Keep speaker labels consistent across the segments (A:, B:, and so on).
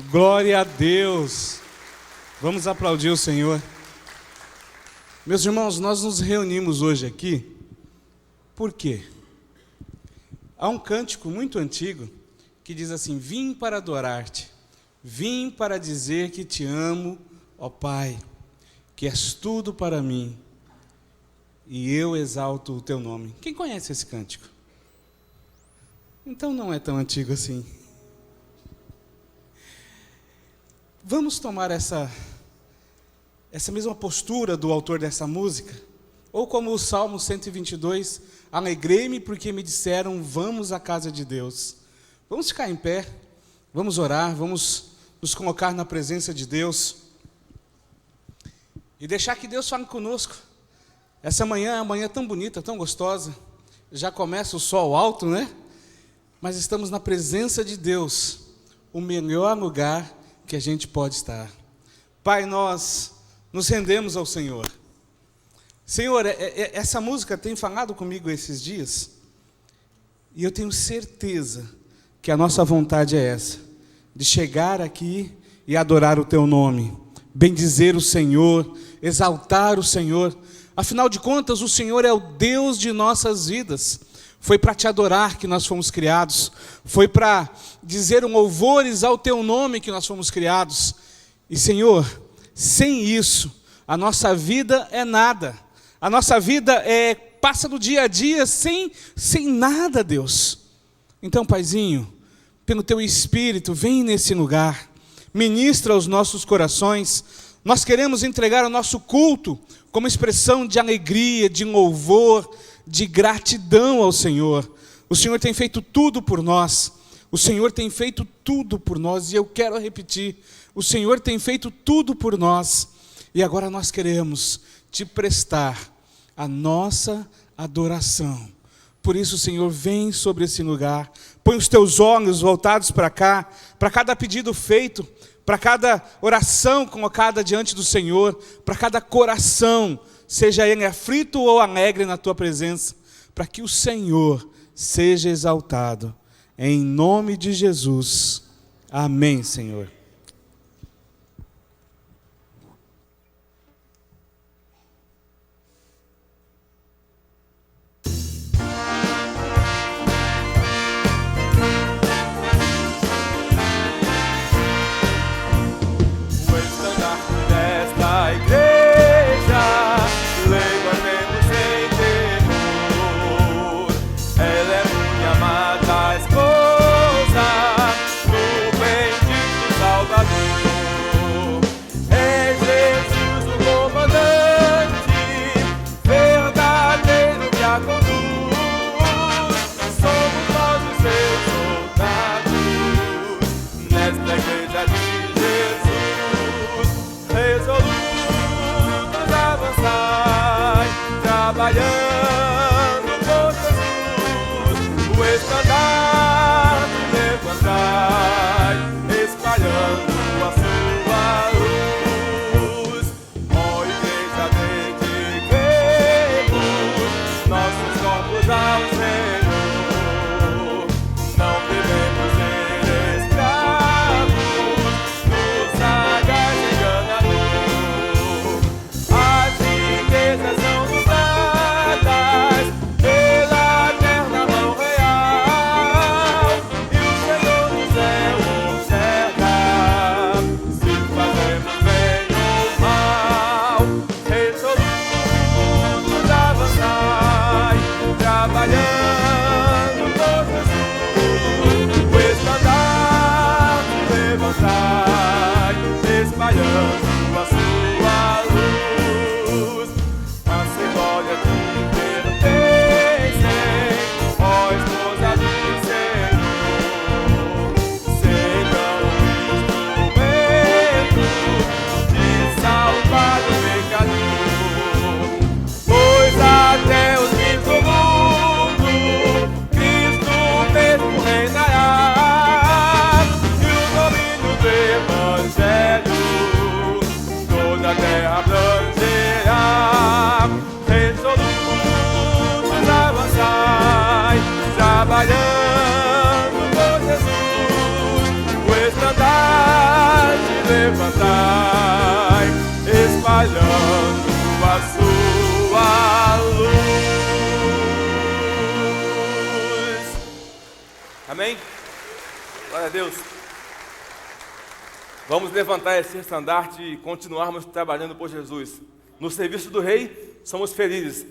A: Glória a Deus. Vamos aplaudir o Senhor. Meus irmãos, nós nos reunimos hoje aqui, por quê? Há um cântico muito antigo que diz assim: vim para adorar-te, vim para dizer que te amo, ó Pai, que és tudo para mim, e eu exalto o teu nome. Quem conhece esse cântico? Então não é tão antigo assim. Vamos tomar essa mesma postura do autor dessa música, ou como o Salmo 122, alegrei-me porque me disseram, vamos à casa de Deus. Vamos ficar em pé, vamos orar, vamos nos colocar na presença de Deus, e deixar que Deus fale conosco. Essa manhã é uma manhã tão bonita, tão gostosa, já começa o sol alto, né? Mas estamos na presença de Deus, o melhor lugar que a gente pode estar. Pai, nós nos rendemos ao Senhor. Senhor, essa música tem falado comigo esses dias, e eu tenho certeza que a nossa vontade é essa, de chegar aqui e adorar o Teu nome, bendizer o Senhor, exaltar o Senhor. Afinal de contas, o Senhor é o Deus de nossas vidas. Foi para te adorar que nós fomos criados, foi para dizer louvores ao teu nome que nós fomos criados. E Senhor, sem isso, a nossa vida é nada. A nossa vida passa do dia a dia sem nada, Deus. Então, Paizinho, pelo teu Espírito, vem nesse lugar, ministra os nossos corações. Nós queremos entregar o nosso culto como expressão de alegria, de louvor, de gratidão ao Senhor. O Senhor tem feito tudo por nós. O Senhor tem feito tudo por nós. E eu quero repetir, o Senhor tem feito tudo por nós. E agora nós queremos te prestar a nossa adoração. Por isso, Senhor, vem sobre esse lugar. Põe os teus olhos voltados para cá, para cada pedido feito, para cada oração colocada diante do Senhor, para cada coração, seja ele aflito ou alegre na tua presença, para que o Senhor seja exaltado. Em nome de Jesus. Amém, Senhor.
B: Trabalhando por Jesus, o estandarte levantai, espalhando a sua luz. Ó igreja, dediquemos nossos corpos ao Senhor. Não devemos ser escravos do sagaz enganador. As riquezas são pela eterna mão real, e o Senhor do céu observa se fazemos bem ou mal. Resolutos avançai, trabalhando levantai, espalhando a sua luz. Amém? Glória a Deus. Vamos levantar esse estandarte e continuarmos trabalhando por Jesus. No serviço do Rei, somos felizes.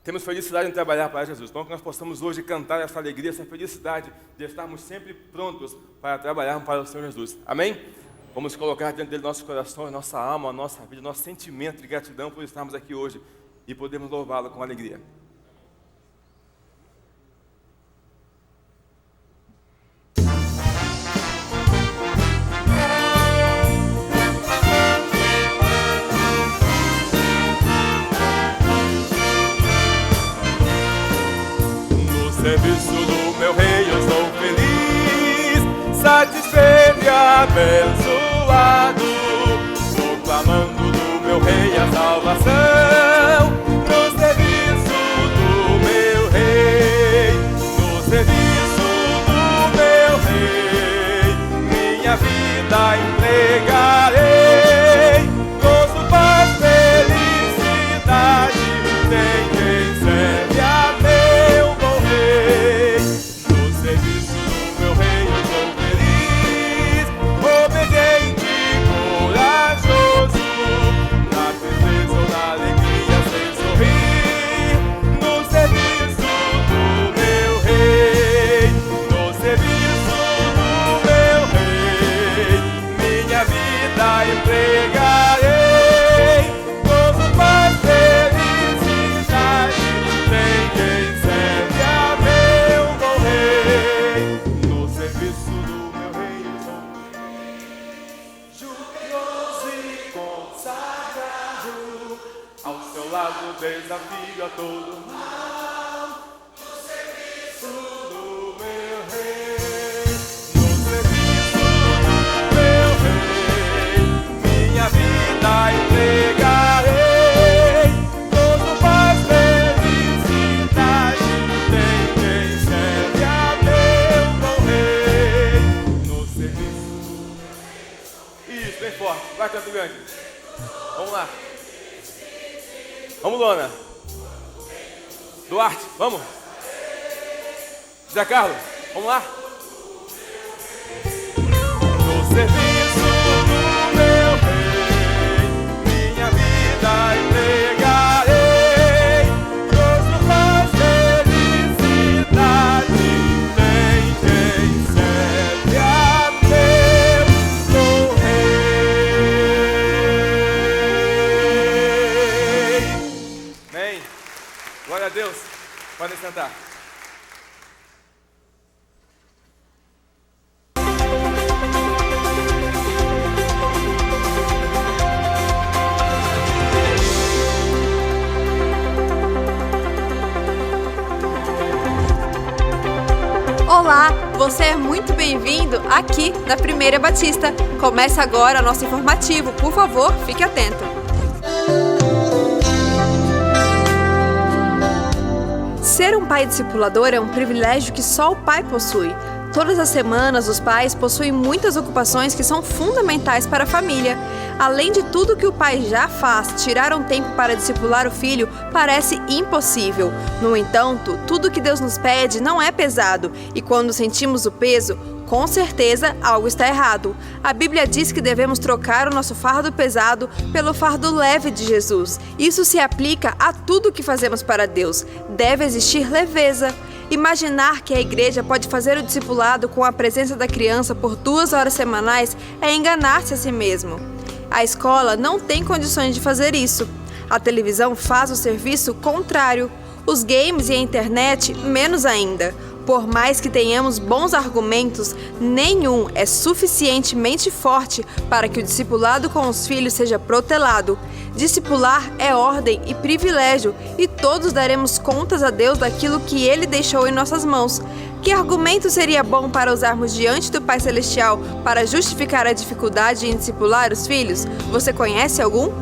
B: Temos felicidade em trabalhar para Jesus. Então, que nós possamos hoje cantar essa alegria, essa felicidade de estarmos sempre prontos para trabalhar para o Senhor Jesus. Amém? Vamos colocar diante dele nosso coração, nossa alma, nossa vida, nosso sentimento de gratidão por estarmos aqui hoje e podermos louvá-lo com alegria.
C: Serviço do meu Rei eu sou feliz, satisfeito e abençoado, proclamando do meu Rei a salvação. No serviço do meu Rei, no serviço do meu Rei, minha vida entregarei, gozo, paz, felicidade, tem quem serve a meu bom Rei. No serviço do meu Rei eu sou feliz, obediente e corajoso, na tristeza ou na alegria sem sorrir. No serviço do meu Rei, no serviço do meu Rei, minha vida entregarei, gozo, paz, felicidade, tem quem serve a meu bom Rei. No serviço do meu Rei eu sou jubiloso e consagrado, ao seu lado desafio a todo mal. No serviço do meu Rei, no serviço do meu Rei, minha vida entregarei, gozo, paz, felicidade, tem quem serve a meu bom Rei. No serviço.
B: Isso, bem forte. Vai, canto grande. Vamos lá. Vamos, Lona. Duarte, vamos. Zé Carlos, vamos lá.
C: No serviço do meu Rei, minha vida entregarei, gozo, paz, felicidade, tem quem serve a meu bom Rei.
B: Amém. Glória a Deus. Podem sentar.
D: Olá, você é muito bem-vindo aqui na Primeira Batista. Começa agora nosso informativo. Por favor, fique atento. Ser um pai discipulador é um privilégio que só o pai possui. Todas as semanas, os pais possuem muitas ocupações que são fundamentais para a família. Além de tudo que o pai já faz, tirar um tempo para discipular o filho parece impossível. No entanto, tudo que Deus nos pede não é pesado, e quando sentimos o peso, com certeza algo está errado. A Bíblia diz que devemos trocar o nosso fardo pesado pelo fardo leve de Jesus. Isso se aplica a tudo que fazemos para Deus. Deve existir leveza. Imaginar que a igreja pode fazer o discipulado com a presença da criança por 2 horas semanais é enganar-se a si mesmo. A escola não tem condições de fazer isso. A televisão faz o serviço contrário. Os games e a internet, menos ainda. Por mais que tenhamos bons argumentos, nenhum é suficientemente forte para que o discipulado com os filhos seja protelado. Discipular é ordem e privilégio, e todos daremos contas a Deus daquilo que Ele deixou em nossas mãos. Que argumento seria bom para usarmos diante do Pai Celestial para justificar a dificuldade em discipular os filhos? Você conhece algum?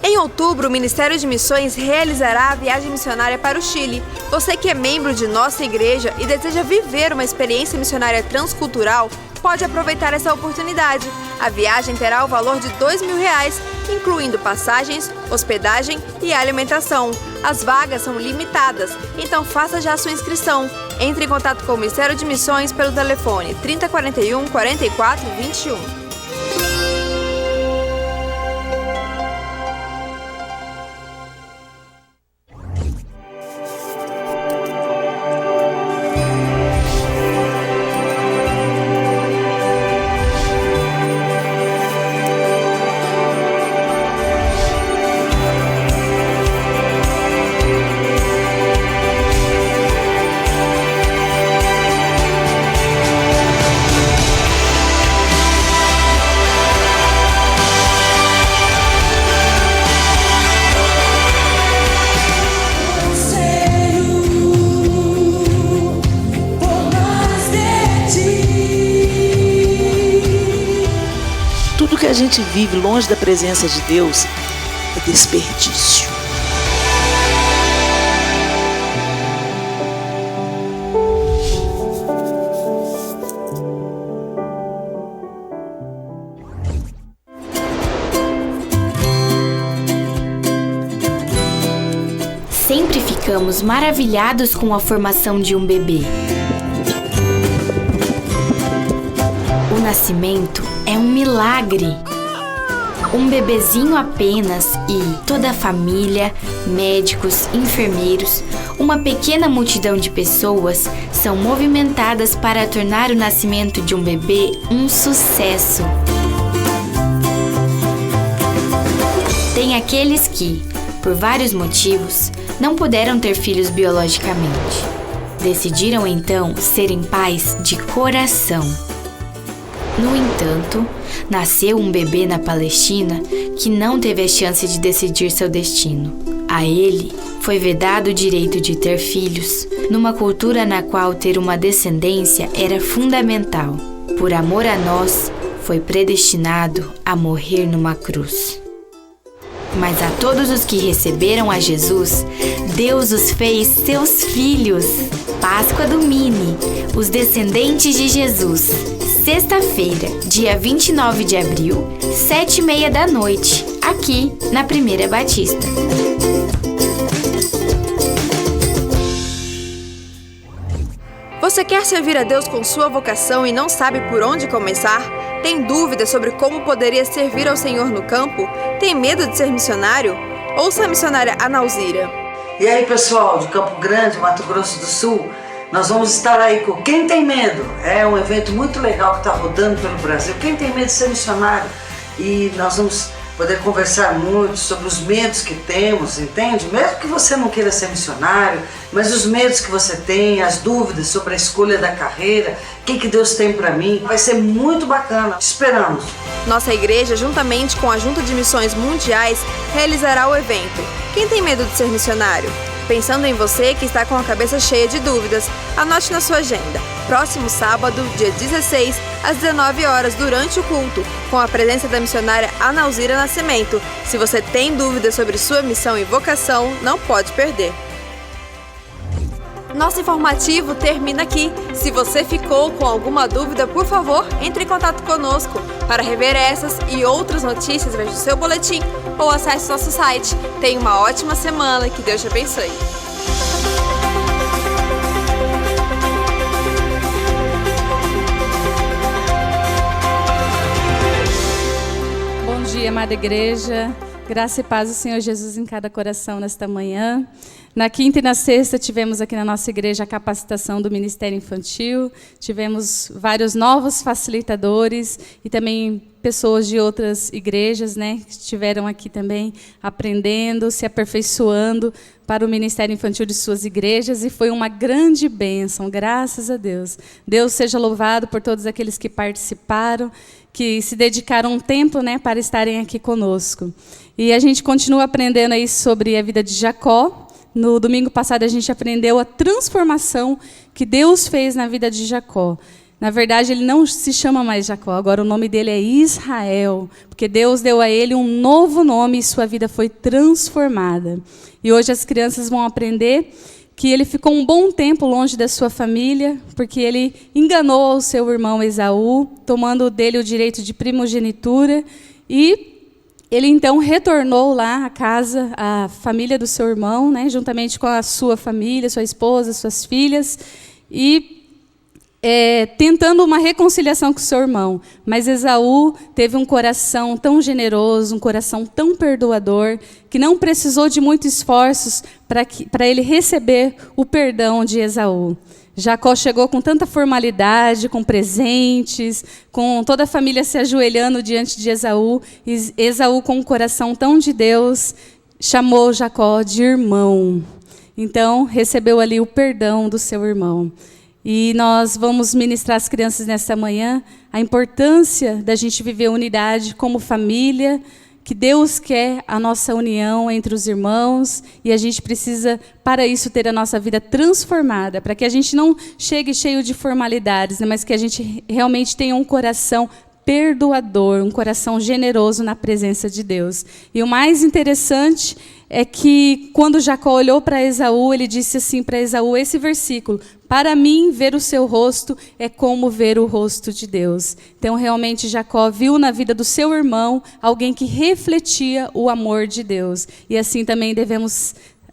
D: Em outubro, o Ministério de Missões realizará a viagem missionária para o Chile. Você que é membro de nossa igreja e deseja viver uma experiência missionária transcultural, pode aproveitar essa oportunidade. A viagem terá o valor de R$2.000, incluindo passagens, hospedagem e alimentação. As vagas são limitadas, então faça já a sua inscrição. Entre em contato com o Ministério de Missões pelo telefone 3041 44 21.
E: Tudo que a gente vive longe da presença de Deus é desperdício.
F: Sempre ficamos maravilhados com a formação de um bebê. O nascimento é um milagre. Um bebezinho apenas e toda a família, médicos, enfermeiros, uma pequena multidão de pessoas são movimentadas para tornar o nascimento de um bebê um sucesso. Tem aqueles que, por vários motivos, não puderam ter filhos biologicamente. Decidiram então serem pais de coração. No entanto, nasceu um bebê na Palestina que não teve a chance de decidir seu destino. A ele foi vedado o direito de ter filhos, numa cultura na qual ter uma descendência era fundamental. Por amor a nós, foi predestinado a morrer numa cruz. Mas a todos os que receberam a Jesus, Deus os fez seus filhos. Páscoa do Mini, os descendentes de Jesus. Sexta-feira, dia 29 de abril, 19h30, aqui na Primeira Batista.
D: Você quer servir a Deus com sua vocação e não sabe por onde começar? Tem dúvidas sobre como poderia servir ao Senhor no campo? Tem medo de ser missionário? Ouça a missionária Analzira.
G: E aí, pessoal de Campo Grande, Mato Grosso do Sul, nós vamos estar aí com Quem Tem Medo. É um evento muito legal que está rodando pelo Brasil. Quem tem medo de ser missionário? E nós vamos poder conversar muito sobre os medos que temos, entende? Mesmo que você não queira ser missionário, mas os medos que você tem, as dúvidas sobre a escolha da carreira, o que Deus tem para mim, vai ser muito bacana. Te esperamos!
D: Nossa igreja, juntamente com a Junta de Missões Mundiais, realizará o evento Quem Tem Medo de Ser Missionário? Pensando em você que está com a cabeça cheia de dúvidas, anote na sua agenda. Próximo sábado, dia 16, às 19h, durante o culto, com a presença da missionária Analzira Nascimento. Se você tem dúvidas sobre sua missão e vocação, não pode perder. Nosso informativo termina aqui. Se você ficou com alguma dúvida, por favor, entre em contato conosco. Para rever essas e outras notícias, veja o seu boletim ou acesse nosso site. Tenha uma ótima semana e que Deus te abençoe.
H: Bom dia, amada igreja. Graça e paz do Senhor Jesus em cada coração nesta manhã. Na quinta e na sexta tivemos aqui na nossa igreja a capacitação do Ministério Infantil, tivemos vários novos facilitadores e também pessoas de outras igrejas, né, que estiveram aqui também aprendendo, se aperfeiçoando para o Ministério Infantil de suas igrejas, e foi uma grande bênção, graças a Deus. Deus seja louvado por todos aqueles que participaram, que se dedicaram um tempo, né, para estarem aqui conosco. E a gente continua aprendendo aí sobre a vida de Jacó. No domingo passado a gente aprendeu a transformação que Deus fez na vida de Jacó. Na verdade, ele não se chama mais Jacó, agora o nome dele é Israel, porque Deus deu a ele um novo nome e sua vida foi transformada. E hoje as crianças vão aprender que ele ficou um bom tempo longe da sua família, porque ele enganou o seu irmão Esaú, tomando dele o direito de primogenitura, e ele então retornou lá à casa, à família do seu irmão, né, juntamente com a sua família, sua esposa, suas filhas, e tentando uma reconciliação com o seu irmão. Mas Esaú teve um coração tão generoso, um coração tão perdoador, que não precisou de muitos esforços para ele receber o perdão de Esaú. Jacó chegou com tanta formalidade, com presentes, com toda a família se ajoelhando diante de Esaú. E Esaú, com um coração tão de Deus, chamou Jacó de irmão. Então, recebeu ali o perdão do seu irmão. E nós vamos ministrar às crianças nesta manhã a importância da gente viver unidade como família, que Deus quer a nossa união entre os irmãos, e a gente precisa, para isso, ter a nossa vida transformada, para que a gente não chegue cheio de formalidades, né, mas que a gente realmente tenha um coração perdoador, um coração generoso na presença de Deus. E o mais interessante é que, quando Jacó olhou para Esaú, ele disse assim para Esaú, esse versículo: para mim, ver o seu rosto é como ver o rosto de Deus. Então, realmente, Jacó viu na vida do seu irmão alguém que refletia o amor de Deus. E assim também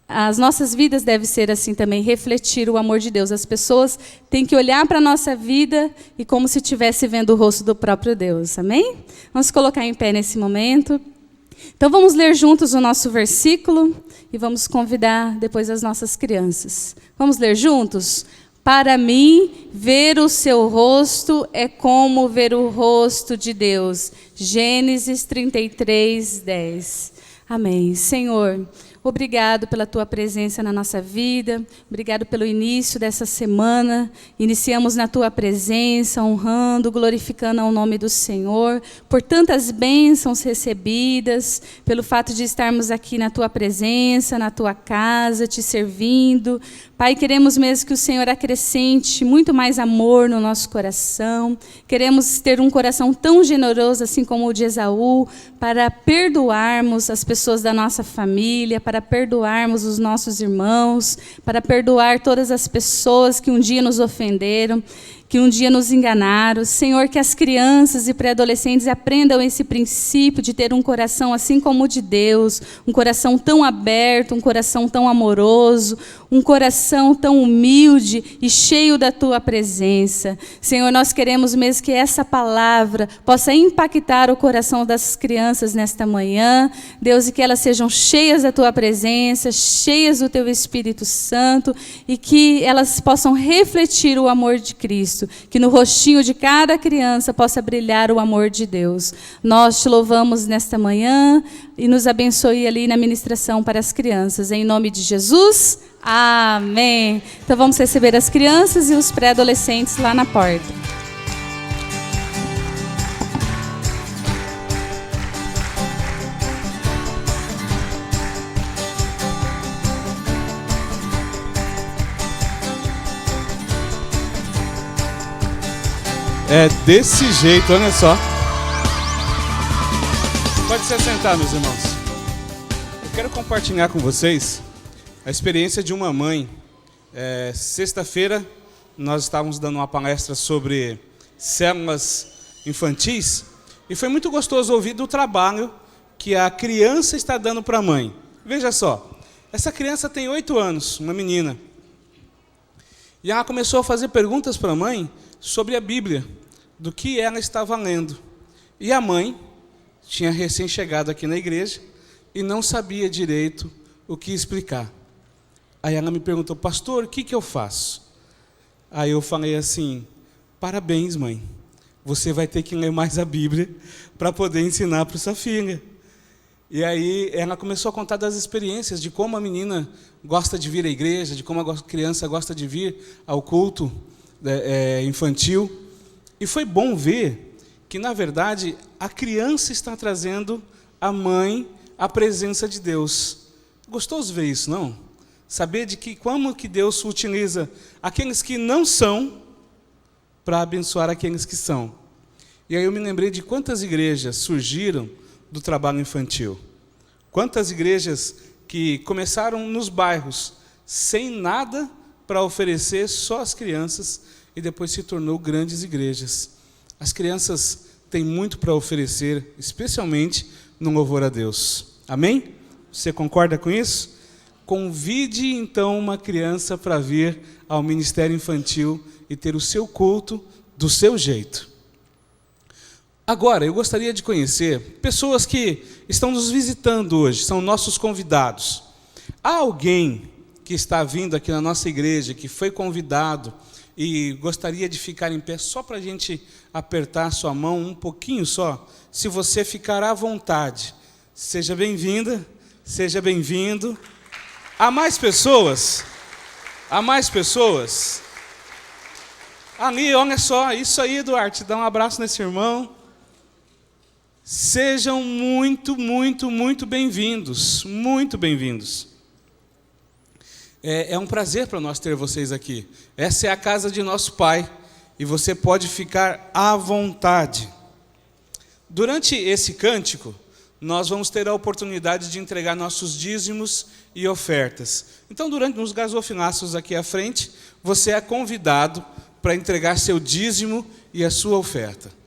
H: as nossas vidas devem ser assim também, refletir o amor de Deus. As pessoas têm que olhar para a nossa vida e como se estivesse vendo o rosto do próprio Deus. Amém? Vamos colocar em pé nesse momento. Então, vamos ler juntos o nosso versículo e vamos convidar depois as nossas crianças. Vamos ler juntos? Para mim, ver o seu rosto é como ver o rosto de Deus. Gênesis 33, 10. Amém. Senhor, obrigado pela tua presença na nossa vida, obrigado pelo início dessa semana. Iniciamos na tua presença, honrando, glorificando ao nome do Senhor, por tantas bênçãos recebidas, pelo fato de estarmos aqui na tua presença, na tua casa, te servindo. Pai, queremos mesmo que o Senhor acrescente muito mais amor no nosso coração. Queremos ter um coração tão generoso, assim como o de Esaú, para perdoarmos as pessoas da nossa família, para perdoarmos os nossos irmãos, para perdoar todas as pessoas que um dia nos ofenderam, que um dia nos enganaram. Senhor, que as crianças e pré-adolescentes aprendam esse princípio de ter um coração assim como o de Deus, um coração tão aberto, um coração tão amoroso, um coração tão humilde e cheio da tua presença. Senhor, nós queremos mesmo que essa palavra possa impactar o coração das crianças nesta manhã, Deus, e que elas sejam cheias da tua presença, cheias do teu Espírito Santo, e que elas possam refletir o amor de Cristo, que no rostinho de cada criança possa brilhar o amor de Deus. Nós te louvamos nesta manhã e nos abençoe ali na ministração para as crianças. Em nome de Jesus, amém. Então vamos receber as crianças e os pré-adolescentes lá na porta.
A: É desse jeito, olha só. Pode se sentar, meus irmãos. Eu quero compartilhar com vocês a experiência de uma mãe. Sexta-feira nós estávamos dando uma palestra sobre células infantis e foi muito gostoso ouvir do trabalho que a criança está dando para a mãe. Veja só, essa criança tem 8 anos, uma menina. E ela começou a fazer perguntas para a mãe sobre a Bíblia, do que ela estava lendo. E a mãe tinha recém-chegado aqui na igreja e não sabia direito o que explicar. Aí ela me perguntou: pastor, o que eu faço? Aí eu falei assim: parabéns, mãe, você vai ter que ler mais a Bíblia para poder ensinar para sua filha. E aí ela começou a contar das experiências, de como a menina gosta de vir à igreja, de como a criança gosta de vir ao culto infantil. E foi bom ver que, na verdade, a criança está trazendo a mãe à presença de Deus. Gostoso ver isso, não? Saber de que como que Deus utiliza aqueles que não são para abençoar aqueles que são. E aí eu me lembrei de quantas igrejas surgiram do trabalho infantil. Quantas igrejas que começaram nos bairros, sem nada para oferecer, só às crianças, e depois se tornou grandes igrejas. As crianças têm muito para oferecer, especialmente no louvor a Deus. Amém? Você concorda com isso? Convide então uma criança para vir ao ministério infantil e ter o seu culto do seu jeito. Agora, eu gostaria de conhecer pessoas que estão nos visitando hoje, são nossos convidados. Há alguém que está vindo aqui na nossa igreja, que foi convidado e gostaria de ficar em pé só para a gente apertar a sua mão um pouquinho só? Se você ficar à vontade, seja bem-vinda, seja bem-vindo. Há mais pessoas? Há mais pessoas? Ali, olha só, isso aí, Duarte, dá um abraço nesse irmão. Sejam muito, muito, muito bem-vindos, muito bem-vindos. É um prazer para nós ter vocês aqui. Essa é a casa de nosso Pai e você pode ficar à vontade. Durante esse cântico, nós vamos ter a oportunidade de entregar nossos dízimos e ofertas. Então, durante os gasofilácios aqui à frente, você é convidado para entregar seu dízimo e a sua oferta.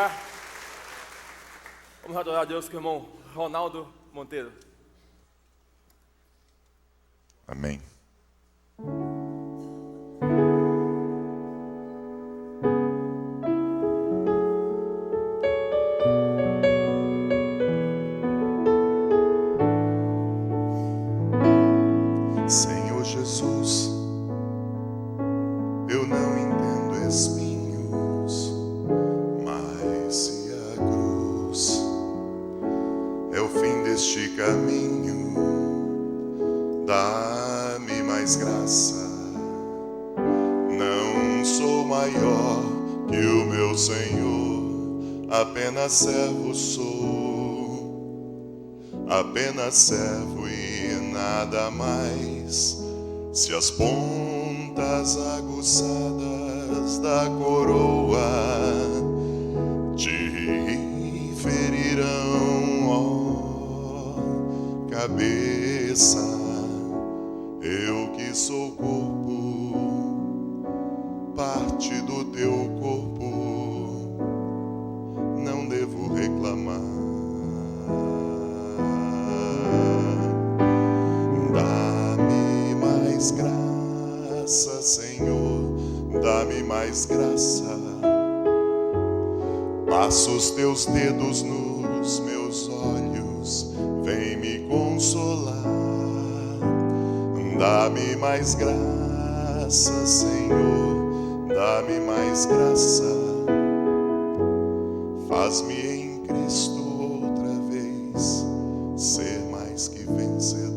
B: lugar. Vamos adorar a Deus com o irmão Ronaldo Monteiro.
C: Amém. Senhor Jesus, eu não entendo espinhos, mas se a cruz é o fim deste caminho, dá-me mais graça. Não sou maior que o meu Senhor, apenas servo sou, apenas servo e nada mais. Se as pontas aguçadas da coroa te ferirão, ó cabeça, eu que sou corpo, parte do teu corpo, não devo reclamar. Dá-me mais graça, Senhor, dá-me mais graça. Passa os teus dedos nos meus olhos, vem me consolar. Dá-me mais graça, Senhor, dá-me mais graça. Faz-me em Cristo outra vez ser mais que vencedor.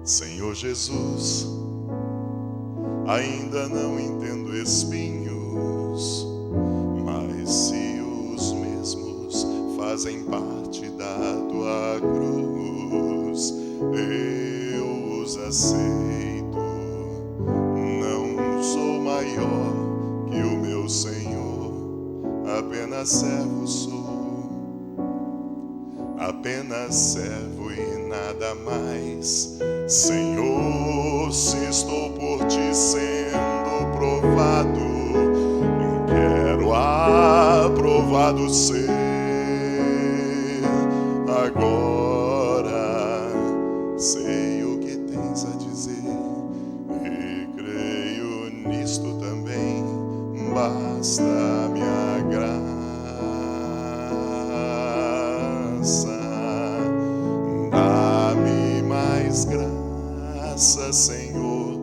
C: Senhor Jesus, ainda não entendo espinhos, mas se os mesmos fazem parte da tua cruz, eu os aceito. Não sou maior que o meu Senhor, apenas servo sou, apenas servo e nada mais. Senhor, se estou por ti sendo provado, quero aprovado ser agora. Sei o que tens a dizer e creio nisto também. Basta minha graça. Dá-me mais graça, Senhor,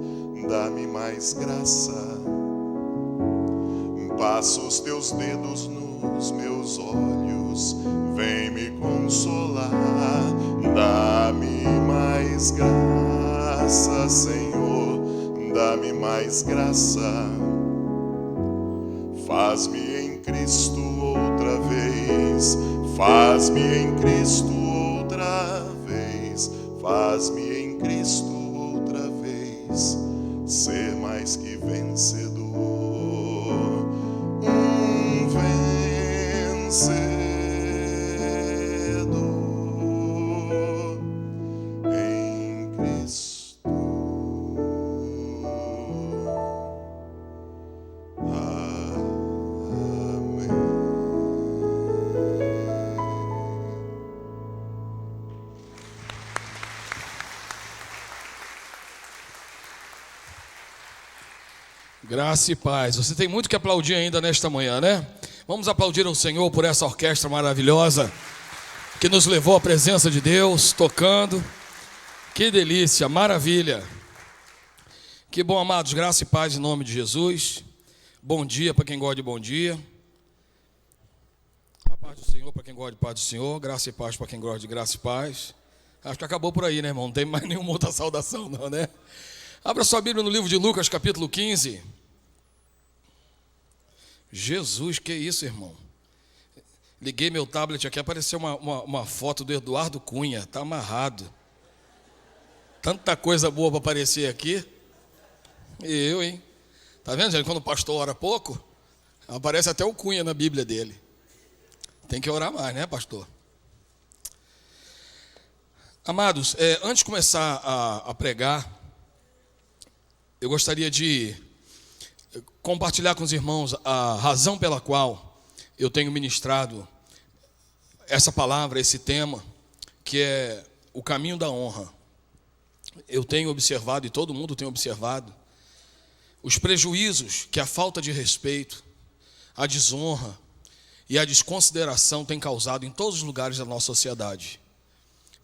C: dá-me mais graça. Passa os teus dedos nos meus olhos, vem me consolar. Dá-me mais graça, Senhor, dá-me mais graça. Faz-me em Cristo outra vez, faz-me em Cristo outra vez, faz-me em Cristo outra vez ser mais que vencedor. Vencedor em Cristo. Amém.
I: Graça e paz. Você tem muito que aplaudir ainda nesta manhã, né? Vamos aplaudir ao Senhor por essa orquestra maravilhosa que nos levou à presença de Deus, tocando. Que delícia, maravilha. Que bom, amados, graça e paz em nome de Jesus. Bom dia para quem gosta de bom dia. A paz do Senhor para quem gosta de paz do Senhor. Graça e paz para quem gosta de graça e paz. Acho que acabou por aí, né, irmão? Não tem mais nenhuma outra saudação, não, né? Abra sua Bíblia no livro de Lucas, capítulo 15. Jesus, que isso, irmão? Liguei meu tablet aqui, apareceu uma foto do Eduardo Cunha, está amarrado. Tanta coisa boa para aparecer aqui. Eu, hein? Tá vendo, gente? Quando o pastor ora pouco, aparece até o Cunha na Bíblia dele. Tem que orar mais, né, pastor? Amados, antes de começar a pregar, eu gostaria de compartilhar com os irmãos a razão pela qual eu tenho ministrado essa palavra, esse tema, que é o caminho da honra. Eu tenho observado, e todo mundo tem observado, os prejuízos que a falta de respeito, a desonra e a desconsideração tem causado em todos os lugares da nossa sociedade.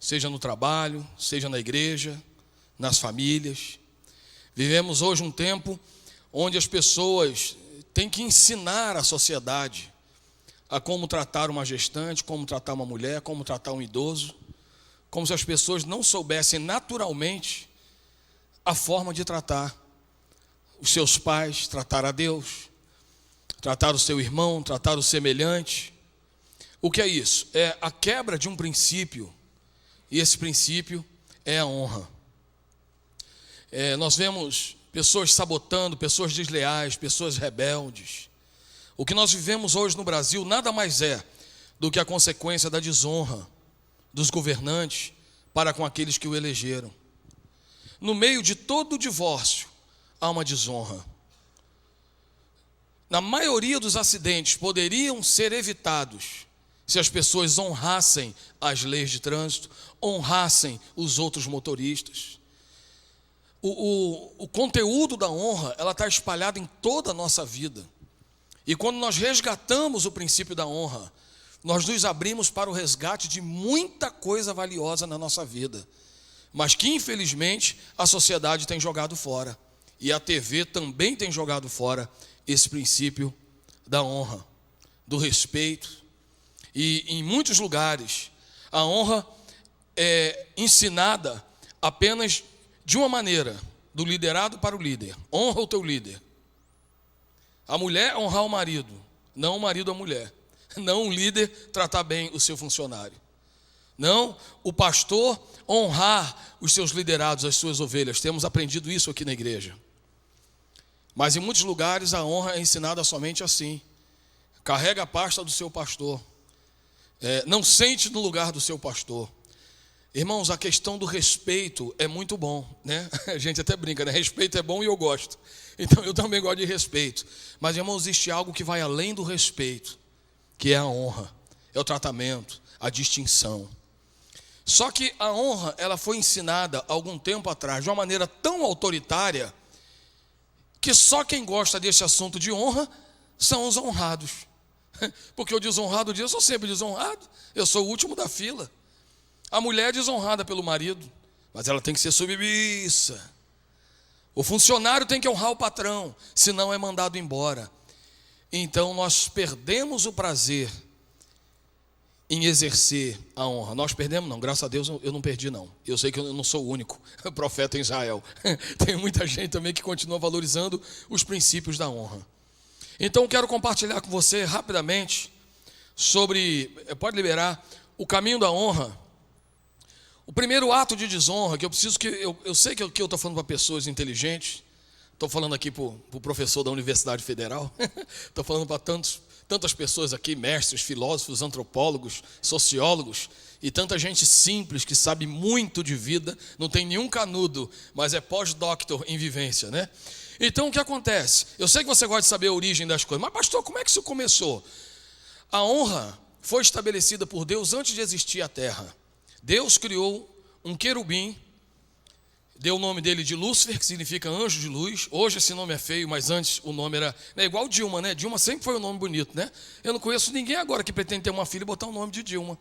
I: Seja no trabalho, seja na igreja, nas famílias. Vivemos hoje um tempo onde as pessoas têm que ensinar a sociedade a como tratar uma gestante, como tratar uma mulher, como tratar um idoso, como se as pessoas não soubessem naturalmente a forma de tratar os seus pais, tratar a Deus, tratar o seu irmão, tratar o semelhante. O que é isso? É a quebra de um princípio, e esse princípio é a honra. Nós vemos pessoas sabotando, pessoas desleais, pessoas rebeldes. O que nós vivemos hoje no Brasil nada mais é do que a consequência da desonra dos governantes para com aqueles que o elegeram. No meio de todo o divórcio, há uma desonra. Na maioria dos acidentes poderiam ser evitados se as pessoas honrassem as leis de trânsito, honrassem os outros motoristas. O conteúdo da honra, ela está espalhada em toda a nossa vida. E quando nós resgatamos o princípio da honra, nós nos abrimos para o resgate de muita coisa valiosa na nossa vida, mas que infelizmente a sociedade tem jogado fora, e a TV também tem jogado fora esse princípio da honra, do respeito. E em muitos lugares a honra é ensinada apenas de uma maneira, do liderado para o líder. Honra o teu líder. A mulher honrar o marido, não o marido a mulher. Não o líder tratar bem o seu funcionário. Não o pastor honrar os seus liderados, as suas ovelhas. Temos aprendido isso aqui na igreja. Mas em muitos lugares a honra é ensinada somente assim. Carrega a pasta do seu pastor. Não sente no lugar do seu pastor. Irmãos, a questão do respeito é muito bom, né? A gente até brinca, né? Respeito é bom e eu gosto. Então eu também gosto de respeito. Mas, irmãos, existe algo que vai além do respeito, que é a honra, é o tratamento, a distinção. Só que a honra, ela foi ensinada há algum tempo atrás de uma maneira tão autoritária que só quem gosta desse assunto de honra são os honrados. Porque o desonrado diz: eu sou sempre desonrado, eu sou o último da fila. A mulher é desonrada pelo marido, mas ela tem que ser submissa. O funcionário tem que honrar o patrão, senão é mandado embora. Então nós perdemos o prazer em exercer a honra. Nós perdemos? Não, graças a Deus eu não perdi não. Eu sei que eu não sou o único profeta em Israel. Tem muita gente também que continua valorizando os princípios da honra. Então eu quero compartilhar com você rapidamente sobre, pode liberar, o caminho da honra. O primeiro ato de desonra, que eu preciso que... Eu sei que eu estou falando para pessoas inteligentes, estou falando aqui para o professor da Universidade Federal, estou falando para tantas pessoas aqui, mestres, filósofos, antropólogos, sociólogos, e tanta gente simples que sabe muito de vida, não tem nenhum canudo, mas é pós-doctor em vivência, né? Então o que acontece? Eu sei que você gosta de saber a origem das coisas, mas pastor, como é que isso começou? A honra foi estabelecida por Deus antes de existir a terra. Deus criou um querubim, deu o nome dele de Lúcifer, que significa anjo de luz. Hoje esse nome é feio, mas antes o nome era... É igual Dilma, né? Dilma sempre foi um nome bonito, né? Eu não conheço ninguém agora que pretende ter uma filha e botar o nome de Dilma,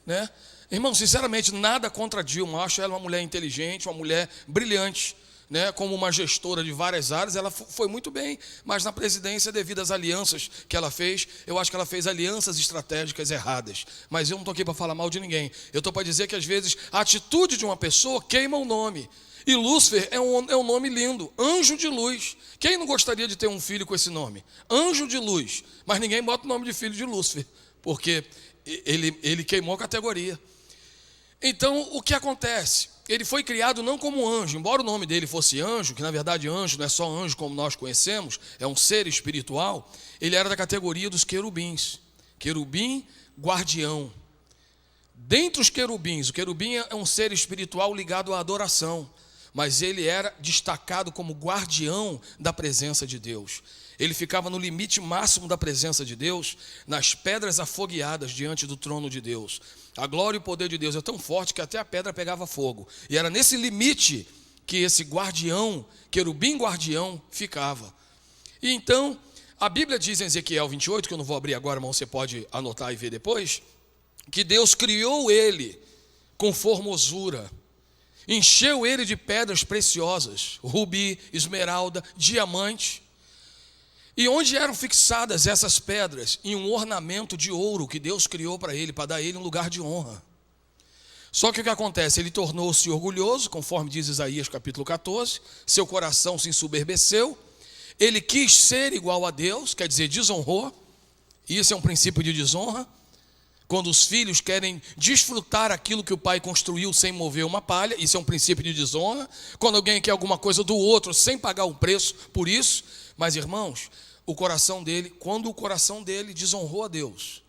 I: né? Irmão, sinceramente, nada contra Dilma. Eu acho ela uma mulher inteligente, uma mulher brilhante, né? Como uma gestora de várias áreas, ela foi muito bem. Mas na presidência, devido às alianças que ela fez, eu acho que ela fez alianças estratégicas erradas. Mas eu não estou aqui para falar mal de ninguém. Eu estou para dizer que às vezes a atitude de uma pessoa queima o nome. E Lúcifer é um nome lindo, anjo de luz. Quem não gostaria de ter um filho com esse nome? Anjo de luz. Mas ninguém bota o nome de filho de Lúcifer, porque ele queimou a categoria. Então, o que acontece? Ele foi criado não como anjo, embora o nome dele fosse anjo, que na verdade anjo não é só anjo como nós conhecemos, é um ser espiritual. Ele era da categoria dos querubins, querubim guardião. Dentre os querubins, o querubim é um ser espiritual ligado à adoração. mas ele era destacado como guardião da presença de Deus. Ele ficava no limite máximo da presença de Deus, nas pedras afogueadas diante do trono de Deus. A glória e o poder de Deus é tão forte que até a pedra pegava fogo. E era nesse limite que esse guardião, querubim guardião, ficava. E então, a Bíblia diz em Ezequiel 28, que eu não vou abrir agora, mas você pode anotar e ver depois, que Deus criou ele com formosura, encheu ele de pedras preciosas, rubi, esmeralda, diamante. E onde eram fixadas essas pedras? Em um ornamento de ouro que Deus criou para ele, para dar a ele um lugar de honra. Só que o que acontece? Ele tornou-se orgulhoso, conforme diz Isaías capítulo 14, seu coração se ensoberbeceu, ele quis ser igual a Deus, quer dizer, desonrou. Isso é um princípio de desonra. Quando os filhos querem desfrutar aquilo que o pai construiu sem mover uma palha, isso é um princípio de desonra. Quando alguém quer alguma coisa do outro sem pagar um preço por isso. Mas, irmãos, quando o coração dele desonrou a Deus,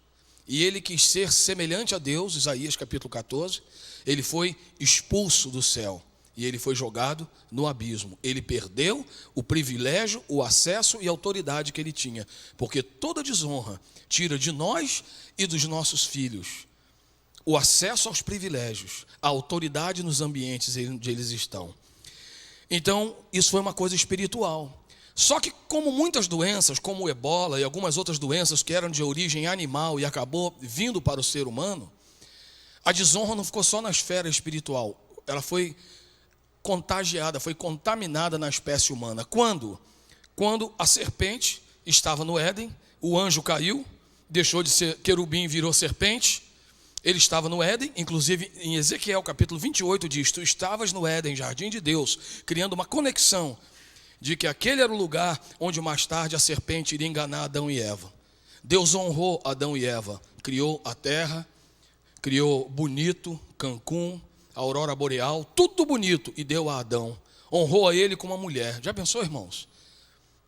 I: e ele quis ser semelhante a Deus, Isaías capítulo 14, ele foi expulso do céu, e ele foi jogado no abismo. Ele perdeu o privilégio, o acesso e a autoridade que ele tinha, porque toda desonra tira de nós e dos nossos filhos o acesso aos privilégios, a autoridade nos ambientes onde eles estão. Então, isso foi uma coisa espiritual. Só que, como muitas doenças, como o ebola e algumas outras doenças que eram de origem animal e acabou vindo para o ser humano, a desonra não ficou só na esfera espiritual, ela foi contagiada, foi contaminada na espécie humana. Quando? Quando a serpente estava no Éden, o anjo caiu, deixou de ser querubim e virou serpente. Ele estava no Éden, inclusive em Ezequiel capítulo 28 diz: tu estavas no Éden, jardim de Deus, criando uma conexão de que aquele era o lugar onde mais tarde a serpente iria enganar Adão e Eva. Deus honrou Adão e Eva, criou a terra, criou bonito, Cancún, a aurora boreal, tudo bonito, e deu a Adão. Honrou a ele como uma mulher. Já pensou, irmãos?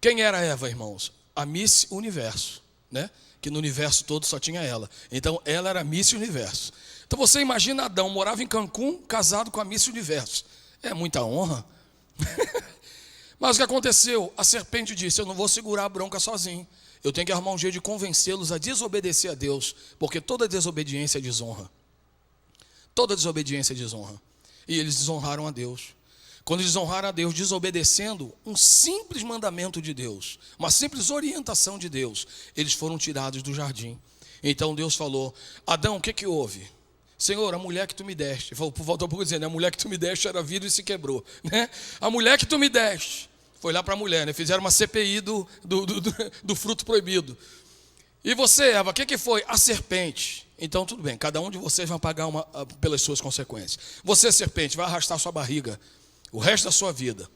I: Quem era Eva, irmãos? A Miss Universo, né? Que no universo todo só tinha ela. Então, ela era a Miss Universo. Então, você imagina Adão, morava em Cancún, casado com a Miss Universo. É muita honra. Mas o que aconteceu? A serpente disse: eu não vou segurar a bronca sozinho. Eu tenho que arrumar um jeito de convencê-los a desobedecer a Deus, porque toda desobediência é desonra. Toda desobediência é desonra. E eles desonraram a Deus. Quando desonraram a Deus, desobedecendo um simples mandamento de Deus, uma simples orientação de Deus, eles foram tirados do jardim. Então Deus falou: Adão, o que houve? Senhor, a mulher que tu me deste. Voltou um pouco dizendo: a mulher que tu me deste era vidro e se quebrou, né? A mulher que tu me deste. Foi lá para a mulher, né? Fizeram uma CPI do fruto proibido. E você, Eva, o que foi? A serpente. Então tudo bem, cada um de vocês vai pagar pelas suas consequências. Você, serpente, vai arrastar sua barriga o resto da sua vida.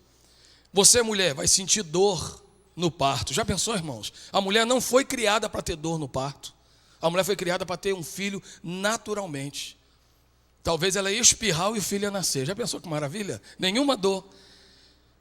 I: Você, mulher, vai sentir dor no parto. Já pensou, irmãos? A mulher não foi criada para ter dor no parto. A mulher foi criada para ter um filho naturalmente. Talvez ela ia espirrar e o filho ia nascer. Já pensou que maravilha? Nenhuma dor.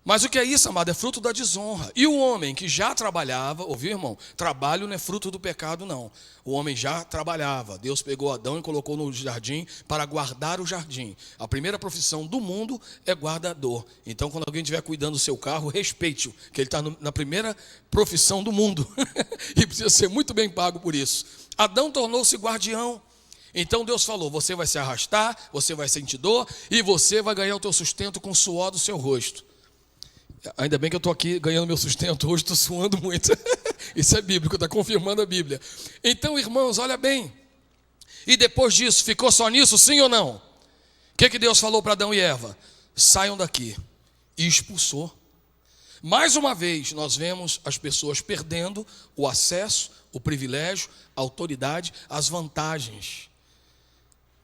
I: Mas o que é isso, amado? É fruto da desonra. E o homem que já trabalhava, ouviu, irmão? Trabalho não é fruto do pecado, não. O homem já trabalhava. Deus pegou Adão e colocou no jardim para guardar o jardim. A primeira profissão do mundo é guardador. Então, quando alguém estiver cuidando do seu carro, respeite-o, que ele está na primeira profissão do mundo. E precisa ser muito bem pago por isso. Adão tornou-se guardião. Então Deus falou: você vai se arrastar, você vai sentir dor e você vai ganhar o teu sustento com o suor do seu rosto. Ainda bem que eu estou aqui ganhando meu sustento hoje, estou suando muito. Isso é bíblico, está confirmando a Bíblia. Então, irmãos, olha bem. E depois disso, ficou só nisso, sim ou não? O que Deus falou para Adão e Eva? Saiam daqui. E expulsou. Mais uma vez, nós vemos as pessoas perdendo o acesso, o privilégio, a autoridade, as vantagens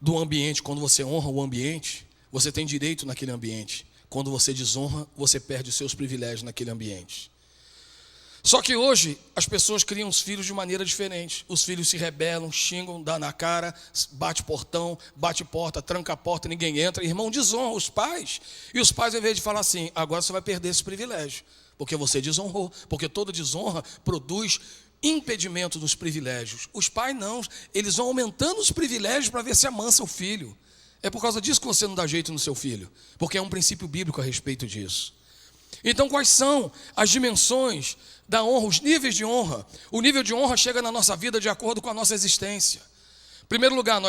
I: do ambiente. Quando você honra o ambiente, você tem direito naquele ambiente. Quando você desonra, você perde os seus privilégios naquele ambiente. Só que hoje, as pessoas criam os filhos de maneira diferente. Os filhos se rebelam, xingam, dá na cara, bate portão, bate porta, tranca a porta, ninguém entra. Irmão, desonra os pais. E os pais, ao invés de falar assim: agora você vai perder esse privilégio, porque você desonrou. Porque toda desonra produz impedimento dos privilégios. Os pais não, eles vão aumentando os privilégios para ver se amansa o filho. É por causa disso que você não dá jeito no seu filho, porque é um princípio bíblico a respeito disso. Então, quais são as dimensões da honra, os níveis de honra? O nível de honra chega na nossa vida de acordo com a nossa existência. Em primeiro lugar,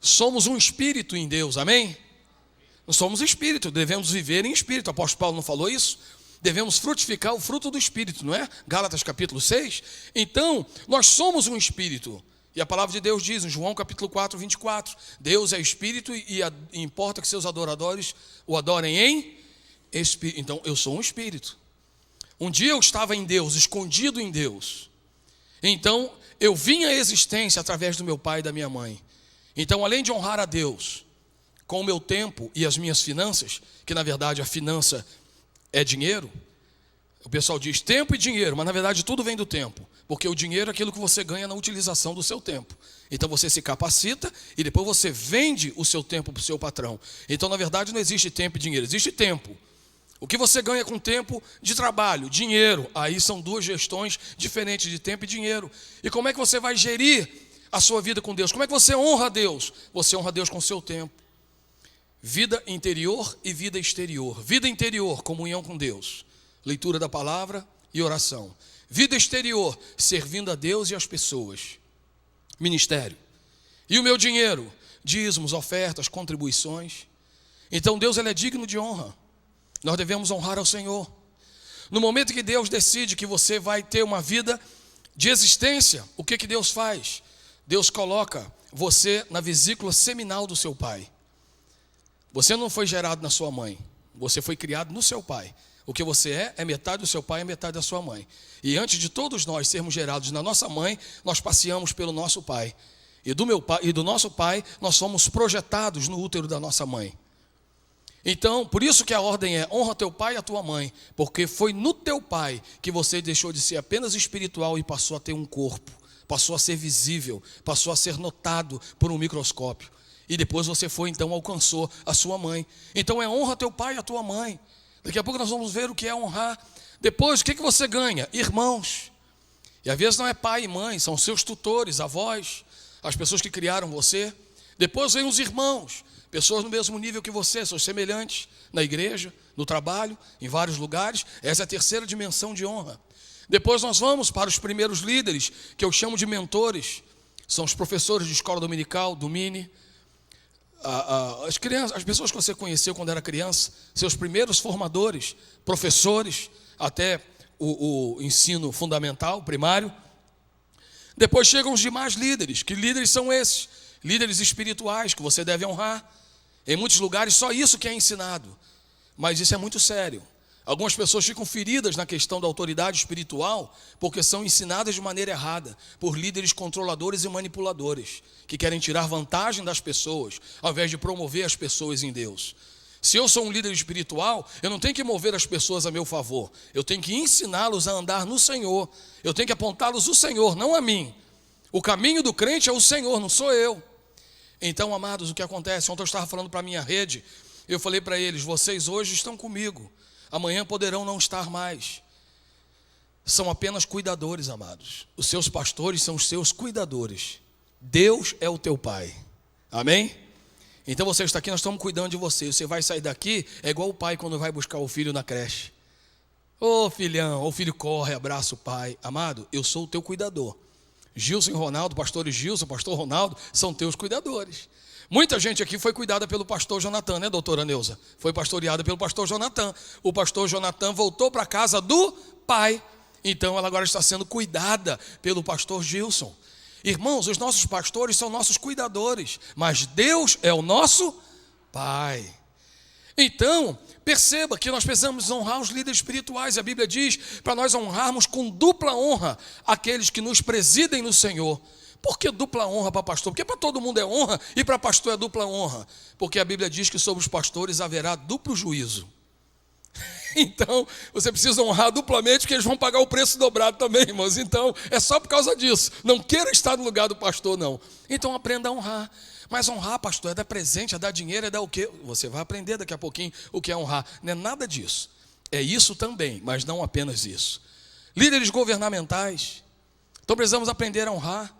I: somos um espírito em Deus, amém? Nós somos espírito, devemos viver em espírito. O apóstolo Paulo não falou isso? Devemos frutificar o fruto do espírito, não é? Gálatas capítulo 6. Então, nós somos um espírito. E a palavra de Deus diz, em João capítulo 4, 24, Deus é espírito e importa que seus adoradores o adorem em espírito. Então, eu sou um espírito. Um dia eu estava em Deus, escondido em Deus. Então, eu vim à existência através do meu pai e da minha mãe. Então, além de honrar a Deus com o meu tempo e as minhas finanças, que na verdade a finança é dinheiro, o pessoal diz tempo e dinheiro, mas na verdade tudo vem do tempo, porque o dinheiro é aquilo que você ganha na utilização do seu tempo. Então você se capacita e depois você vende o seu tempo para o seu patrão. Então na verdade não existe tempo e dinheiro, existe tempo. O que você ganha com tempo de trabalho, dinheiro, aí são duas gestões diferentes de tempo e dinheiro. E como é que você vai gerir a sua vida com Deus? Como é que você honra a Deus? Você honra a Deus com o seu tempo. Vida interior e vida exterior. Vida interior, comunhão com Deus, leitura da palavra e oração. Vida exterior, servindo a Deus e as pessoas. Ministério. E o meu dinheiro? Dízimos, ofertas, contribuições. Então Deus, ele é digno de honra. Nós devemos honrar ao Senhor. No momento que Deus decide que você vai ter uma vida de existência, o que Deus faz? Deus coloca você na vesícula seminal do seu pai. Você não foi gerado na sua mãe, você foi criado no seu pai. O que você é metade do seu pai e metade da sua mãe. E antes de todos nós sermos gerados na nossa mãe, nós passeamos pelo nosso pai. E do meu pai e do nosso pai, nós fomos projetados no útero da nossa mãe. Então, por isso que a ordem é: honra teu pai e a tua mãe, porque foi no teu pai que você deixou de ser apenas espiritual e passou a ter um corpo, passou a ser visível, passou a ser notado por um microscópio. E depois você foi, então, alcançou a sua mãe. Então é honra teu pai e a tua mãe. Daqui a pouco nós vamos ver o que é honrar. Depois, o que você ganha? Irmãos. E às vezes não é pai e mãe, são seus tutores, avós, as pessoas que criaram você. Depois vem os irmãos, pessoas no mesmo nível que você, seus semelhantes, na igreja, no trabalho, em vários lugares. Essa é a terceira dimensão de honra. Depois nós vamos para os primeiros líderes, que eu chamo de mentores. São os professores de escola dominical, do Mini. As crianças, as pessoas que você conheceu quando era criança, seus primeiros formadores, professores, até o ensino fundamental, primário. Depois chegam os demais líderes. Que líderes são esses? Líderes espirituais que você deve honrar. Em muitos lugares só isso que é ensinado, mas isso é muito sério. Algumas pessoas ficam feridas na questão da autoridade espiritual porque são ensinadas de maneira errada por líderes controladores e manipuladores que querem tirar vantagem das pessoas ao invés de promover as pessoas em Deus. Se eu sou um líder espiritual, eu não tenho que mover as pessoas a meu favor. Eu tenho que ensiná-los a andar no Senhor. Eu tenho que apontá-los ao Senhor, não a mim. O caminho do crente é o Senhor, não sou eu. Então, amados, o que acontece? Ontem eu estava falando para a minha rede, eu falei para eles: vocês hoje estão comigo, amanhã poderão não estar mais. São apenas cuidadores, amados. Os seus pastores são os seus cuidadores. Deus é o teu pai. Amém? Então você está aqui, nós estamos cuidando de você. Você vai sair daqui, é igual o pai quando vai buscar o filho na creche. Ô filhão, o filho corre, abraça o pai. Amado, eu sou o teu cuidador. Gilson e Ronaldo, pastores Gilson, pastor Ronaldo, são teus cuidadores. Muita gente aqui foi cuidada pelo pastor Jonathan, né, doutora Neuza? Foi pastoreada pelo pastor Jonathan. O pastor Jonathan voltou para a casa do pai. Então ela agora está sendo cuidada pelo pastor Gilson. Irmãos, os nossos pastores são nossos cuidadores, mas Deus é o nosso pai. Então, perceba que nós precisamos honrar os líderes espirituais. A Bíblia diz para nós honrarmos com dupla honra aqueles que nos presidem no Senhor. Por que dupla honra para pastor? Porque para todo mundo é honra e para pastor é dupla honra. Porque a Bíblia diz que sobre os pastores haverá duplo juízo. Então, você precisa honrar duplamente, porque eles vão pagar o preço dobrado também, irmãos. Então, é só por causa disso. Não queira estar no lugar do pastor, não. Então, aprenda a honrar. Mas honrar, pastor, é dar presente, é dar dinheiro, é dar o quê? Você vai aprender daqui a pouquinho o que é honrar. Não é nada disso. É isso também, mas não apenas isso. Líderes governamentais. Então, precisamos aprender a honrar.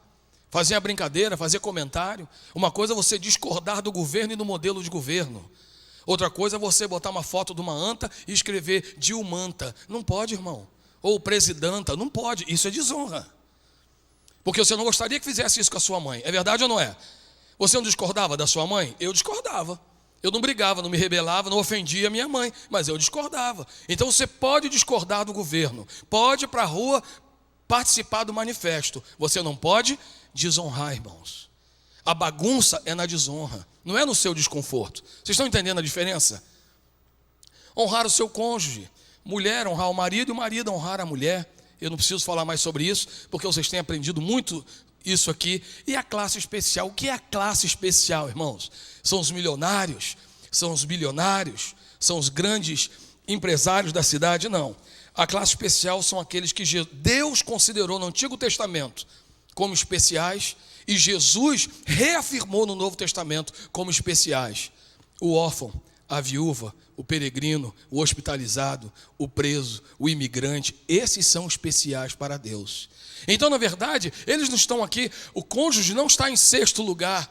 I: fazer a brincadeira, fazer comentário. Uma coisa é você discordar do governo e do modelo de governo. Outra coisa é você botar uma foto de uma anta e escrever Dilmanta. Não pode, irmão. Ou presidenta, não pode. Isso é desonra. Porque você não gostaria que fizesse isso com a sua mãe. É verdade ou não é? Você não discordava da sua mãe? Eu discordava. Eu não brigava, não me rebelava, não ofendia a minha mãe, mas eu discordava. Então você pode discordar do governo, pode ir para a rua participar do manifesto. Você não pode desonrar, irmãos. A bagunça é na desonra, não é no seu desconforto. Vocês estão entendendo a diferença? Honrar o seu cônjuge. Mulher honrar o marido e o marido honrar a mulher. Eu não preciso falar mais sobre isso, porque vocês têm aprendido muito isso aqui. E a classe especial? O que é a classe especial, irmãos? São os milionários, são os bilionários, são os grandes empresários da cidade? Não. A classe especial são aqueles que Deus considerou no Antigo Testamento como especiais e Jesus reafirmou no Novo Testamento como especiais. O órfão, a viúva, o peregrino, o hospitalizado, o preso, o imigrante, esses são especiais para Deus. Então, na verdade, eles não estão aqui, o cônjuge não está em sexto lugar,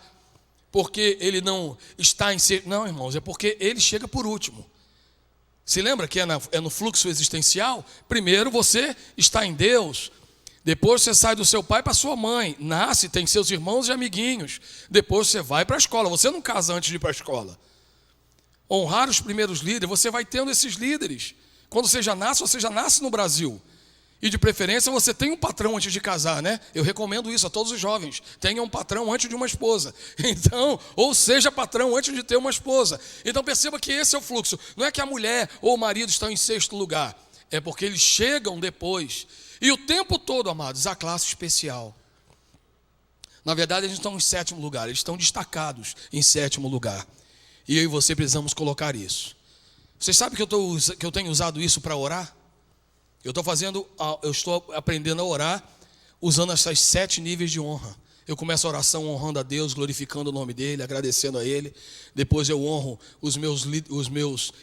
I: porque ele não está em sexto. Não, irmãos, é porque ele chega por último. Se lembra que é no fluxo existencial? Primeiro você está em Deus, depois você sai do seu pai para sua mãe, nasce, tem seus irmãos e amiguinhos, depois você vai para a escola. Você não casa antes de ir para a escola. Honrar os primeiros líderes, você vai tendo esses líderes. Quando você já nasce no Brasil. E de preferência você tem um patrão antes de casar, né? Eu recomendo isso a todos os jovens. Tenha um patrão antes de uma esposa. Então, ou seja patrão antes de ter uma esposa. Então perceba que esse é o fluxo. Não é que a mulher ou o marido estão em sexto lugar. É porque eles chegam depois. E o tempo todo, amados, a classe especial. Na verdade, eles estão em sétimo lugar. Eles estão destacados em sétimo lugar. E eu e você precisamos colocar isso. Vocês sabem que eu tenho usado isso para orar? Eu estou aprendendo a orar usando esses 7 níveis de honra. Eu começo a oração honrando a Deus, glorificando o nome dEle, agradecendo a Ele. Depois eu honro os meus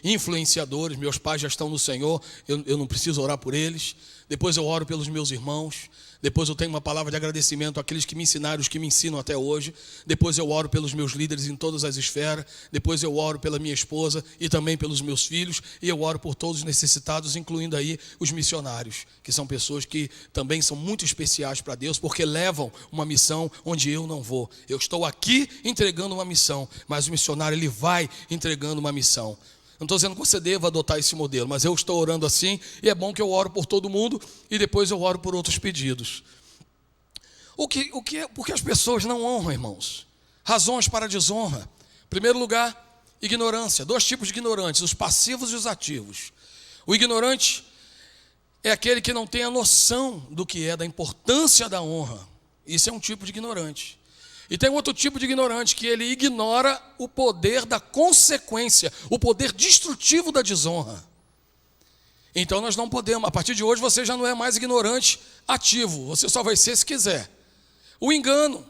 I: influenciadores, meus pais já estão no Senhor, eu não preciso orar por eles. Depois eu oro pelos meus irmãos. Depois eu tenho uma palavra de agradecimento àqueles que me ensinaram, os que me ensinam até hoje. Depois eu oro pelos meus líderes em todas as esferas. Depois eu oro pela minha esposa e também pelos meus filhos. E eu oro por todos os necessitados, incluindo aí os missionários, que são pessoas que também são muito especiais para Deus, porque levam uma missão onde eu não vou. Eu estou aqui entregando uma missão, mas o missionário ele vai entregando uma missão. Não estou dizendo que você deva adotar esse modelo, mas eu estou orando assim, e é bom que eu oro por todo mundo, e depois eu oro por outros pedidos. Por que as pessoas não honram, irmãos? Razões para a desonra. Em primeiro lugar, ignorância. 2 tipos de ignorantes, os passivos e os ativos. O ignorante é aquele que não tem a noção do que é, da importância da honra. Isso é um tipo de ignorante. E tem outro tipo de ignorante, que ele ignora o poder da consequência, o poder destrutivo da desonra. Então nós não podemos, a partir de hoje você já não é mais ignorante ativo, você só vai ser se quiser. O engano.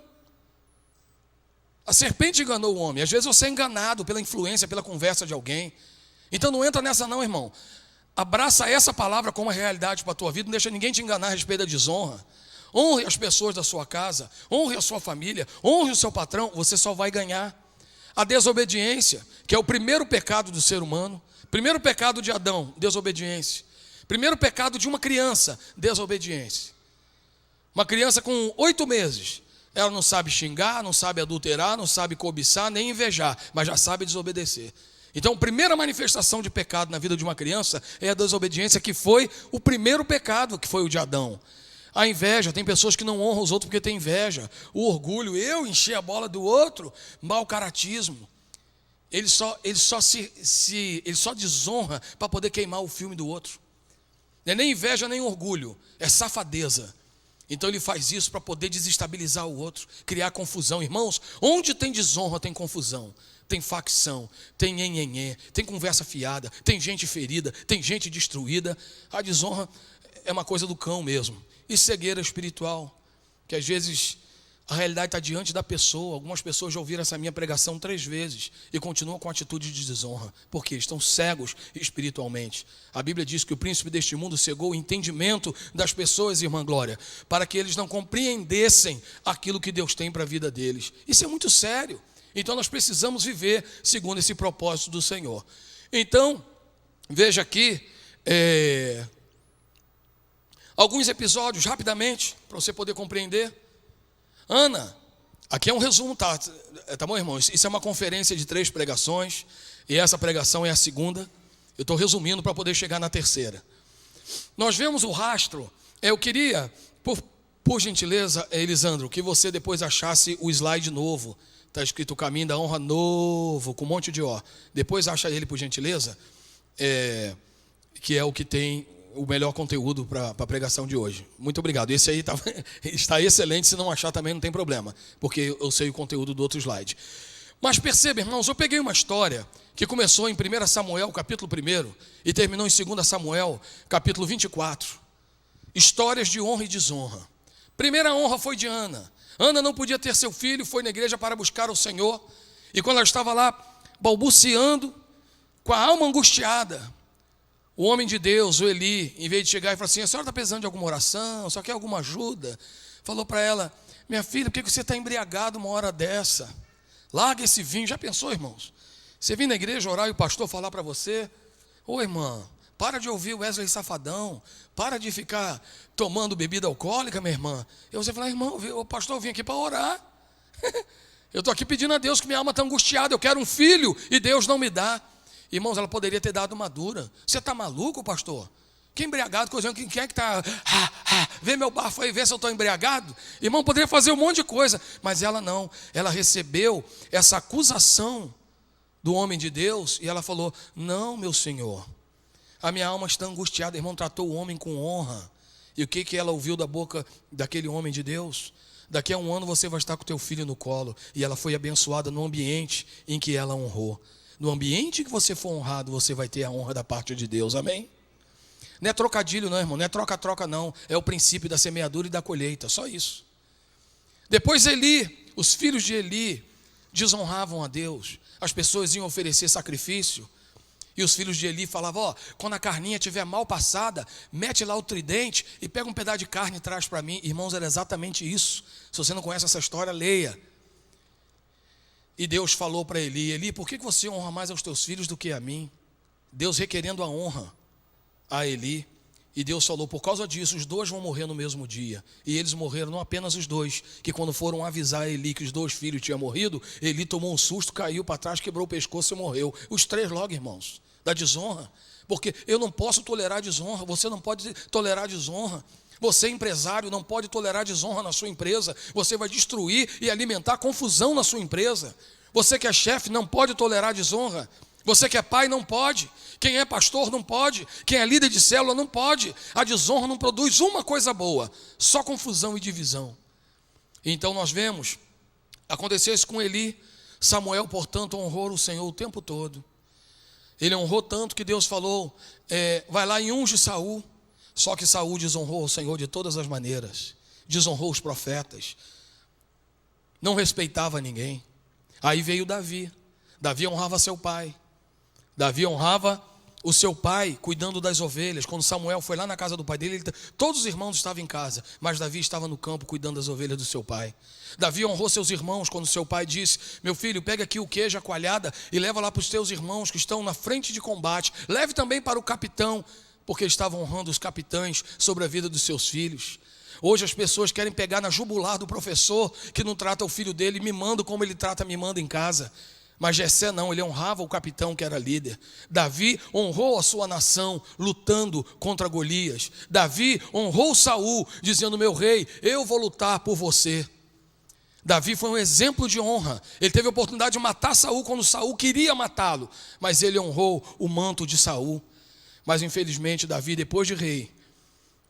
I: A serpente enganou o homem, às vezes você é enganado pela influência, pela conversa de alguém. Então não entra nessa não, irmão. Abraça essa palavra como uma realidade para a tua vida, não deixa ninguém te enganar a respeito da desonra. Honre as pessoas da sua casa, honre a sua família, honre o seu patrão, você só vai ganhar. A desobediência, que é o primeiro pecado do ser humano, primeiro pecado de Adão, desobediência. Primeiro pecado de uma criança, desobediência. Uma criança com 8 meses, ela não sabe xingar, não sabe adulterar, não sabe cobiçar, nem invejar, mas já sabe desobedecer. Então, a primeira manifestação de pecado na vida de uma criança é a desobediência, que foi o primeiro pecado, que foi o de Adão. A inveja, tem pessoas que não honram os outros porque têm inveja. O orgulho, eu encher a bola do outro. Mau caratismo. Ele só desonra para poder queimar o filme do outro. Não é nem inveja, nem orgulho. É safadeza. Então ele faz isso para poder desestabilizar o outro, criar confusão. Irmãos, onde tem desonra tem confusão. Tem facção, tem nhenhenhé, tem conversa fiada, tem gente ferida, tem gente destruída. A desonra é uma coisa do cão mesmo. E cegueira espiritual, que às vezes A realidade está diante da pessoa. Algumas pessoas já ouviram essa minha pregação 3 vezes e continuam com atitude de desonra, porque estão cegos espiritualmente. A Bíblia diz que o príncipe deste mundo cegou o entendimento das pessoas, irmã Glória, para que eles não compreendessem aquilo que Deus tem para a vida deles. Isso é muito sério. Então nós precisamos viver segundo esse propósito do Senhor. Então, veja aqui alguns episódios rapidamente, para você poder compreender. Ana, aqui é um resumo, tá bom, irmãos? Isso é uma conferência de 3 pregações, e essa pregação é a segunda. Eu estou resumindo para poder chegar na terceira. Nós vemos o rastro. Eu queria, por gentileza, Elisandro, que você depois achasse o slide novo. Está escrito o caminho da honra novo, com um monte de ó. Depois acha ele, por gentileza, que é o que tem o melhor conteúdo para a pregação de hoje. Muito obrigado. Esse aí está excelente, se não achar também não tem problema, porque eu sei o conteúdo do outro slide. Mas perceba, irmãos, eu peguei uma história que começou em 1 Samuel, capítulo 1, e terminou em 2 Samuel, capítulo 24. Histórias de honra e desonra. Primeira honra foi de Ana. Ana não podia ter seu filho, foi na igreja para buscar o Senhor, e quando ela estava lá balbuciando, com a alma angustiada, o homem de Deus, o Eli, em vez de chegar e falar assim: a senhora está precisando de alguma oração, só quer alguma ajuda? Falou para ela: minha filha, por que você está embriagado uma hora dessa? Larga esse vinho. Já pensou, irmãos? Você vir na igreja orar e o pastor falar para você: ô irmã, para de ouvir o Wesley Safadão, para de ficar tomando bebida alcoólica, minha irmã. E você fala: irmão, o pastor, eu vim aqui para orar. Eu estou aqui pedindo a Deus que minha alma está angustiada, eu quero um filho e Deus não me dá. Irmãos, ela poderia ter dado uma dura. Você está maluco, pastor? Que embriagado, coisando, quem é que está? Vê meu bafo aí, vê se eu estou embriagado. Irmão, poderia fazer um monte de coisa, mas ela não. Ela recebeu essa acusação do homem de Deus e ela falou: não, meu senhor, a minha alma está angustiada. Irmão, tratou o homem com honra. E o que ela ouviu da boca daquele homem de Deus? Daqui a 1 ano você vai estar com teu filho no colo. E ela foi abençoada no ambiente em que ela honrou. No ambiente que você for honrado, você vai ter a honra da parte de Deus, amém? Não é trocadilho não, irmão, não é troca-troca não. É o princípio da semeadura e da colheita, só isso. Depois Eli, os filhos de Eli desonravam a Deus. As pessoas iam oferecer sacrifício, e os filhos de Eli falavam: quando a carninha estiver mal passada, mete lá o tridente e pega um pedaço de carne e traz para mim. Irmãos, era exatamente isso. Se você não conhece essa história, leia. E Deus falou para Eli: Eli, por que você honra mais aos teus filhos do que a mim? Deus requerendo a honra a Eli. E Deus falou: por causa disso, os 2 vão morrer no mesmo dia. E eles morreram, não apenas os 2, que quando foram avisar Eli que os 2 filhos tinham morrido, Eli tomou um susto, caiu para trás, quebrou o pescoço e morreu. Os 3 logo, irmãos, da desonra. Porque eu não posso tolerar desonra, você não pode tolerar desonra. Você, empresário, não pode tolerar desonra na sua empresa. Você vai destruir e alimentar confusão na sua empresa. Você que é chefe não pode tolerar desonra. Você que é pai não pode. Quem é pastor não pode. Quem é líder de célula não pode. A desonra não produz uma coisa boa, só confusão e divisão. Então nós vemos acontecer isso com Eli. Samuel, portanto, honrou o Senhor o tempo todo. Ele honrou tanto que Deus falou: vai lá e unge Saul. Só que Saul desonrou o Senhor de todas as maneiras, desonrou os profetas, não respeitava ninguém. Aí veio Davi. Davi honrava seu pai. Davi honrava o seu pai cuidando das ovelhas. Quando Samuel foi lá na casa do pai dele, todos os irmãos estavam em casa, mas Davi estava no campo cuidando das ovelhas do seu pai. Davi honrou seus irmãos quando seu pai disse: meu filho, pega aqui o queijo, a coalhada e leva lá para os teus irmãos que estão na frente de combate. Leve também para o capitão, porque estavam honrando os capitães sobre a vida dos seus filhos. Hoje as pessoas querem pegar na jugular do professor que não trata o filho dele mimando como ele trata mimando em casa. Mas Jessé não, ele honrava o capitão que era líder. Davi honrou a sua nação lutando contra Golias. Davi honrou Saul, dizendo: meu rei, eu vou lutar por você. Davi foi um exemplo de honra. Ele teve a oportunidade de matar Saul quando Saul queria matá-lo, mas ele honrou o manto de Saul. Mas infelizmente Davi, depois de rei,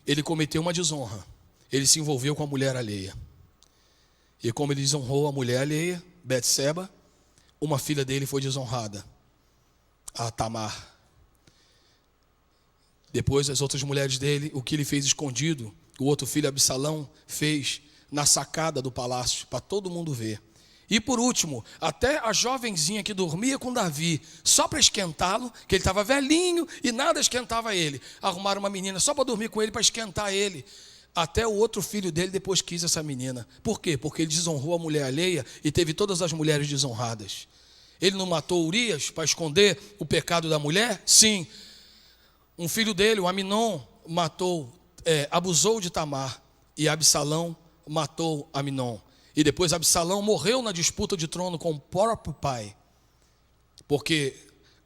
I: ele cometeu uma desonra. Ele se envolveu com a mulher alheia. E como ele desonrou a mulher alheia, Betseba, uma filha dele foi desonrada, a Tamar. Depois as outras mulheres dele, o que ele fez escondido, o outro filho Absalão fez na sacada do palácio, para todo mundo ver. E por último, até a jovenzinha que dormia com Davi, só para esquentá-lo, que ele estava velhinho e nada esquentava ele. Arrumaram uma menina só para dormir com ele, para esquentar ele. Até o outro filho dele depois quis essa menina. Por quê? Porque ele desonrou a mulher alheia e teve todas as mulheres desonradas. Ele não matou Urias para esconder o pecado da mulher? Sim. Um filho dele, o Aminon, abusou de Tamar, e Absalão matou Aminon. E depois Absalão morreu na disputa de trono com o próprio pai, porque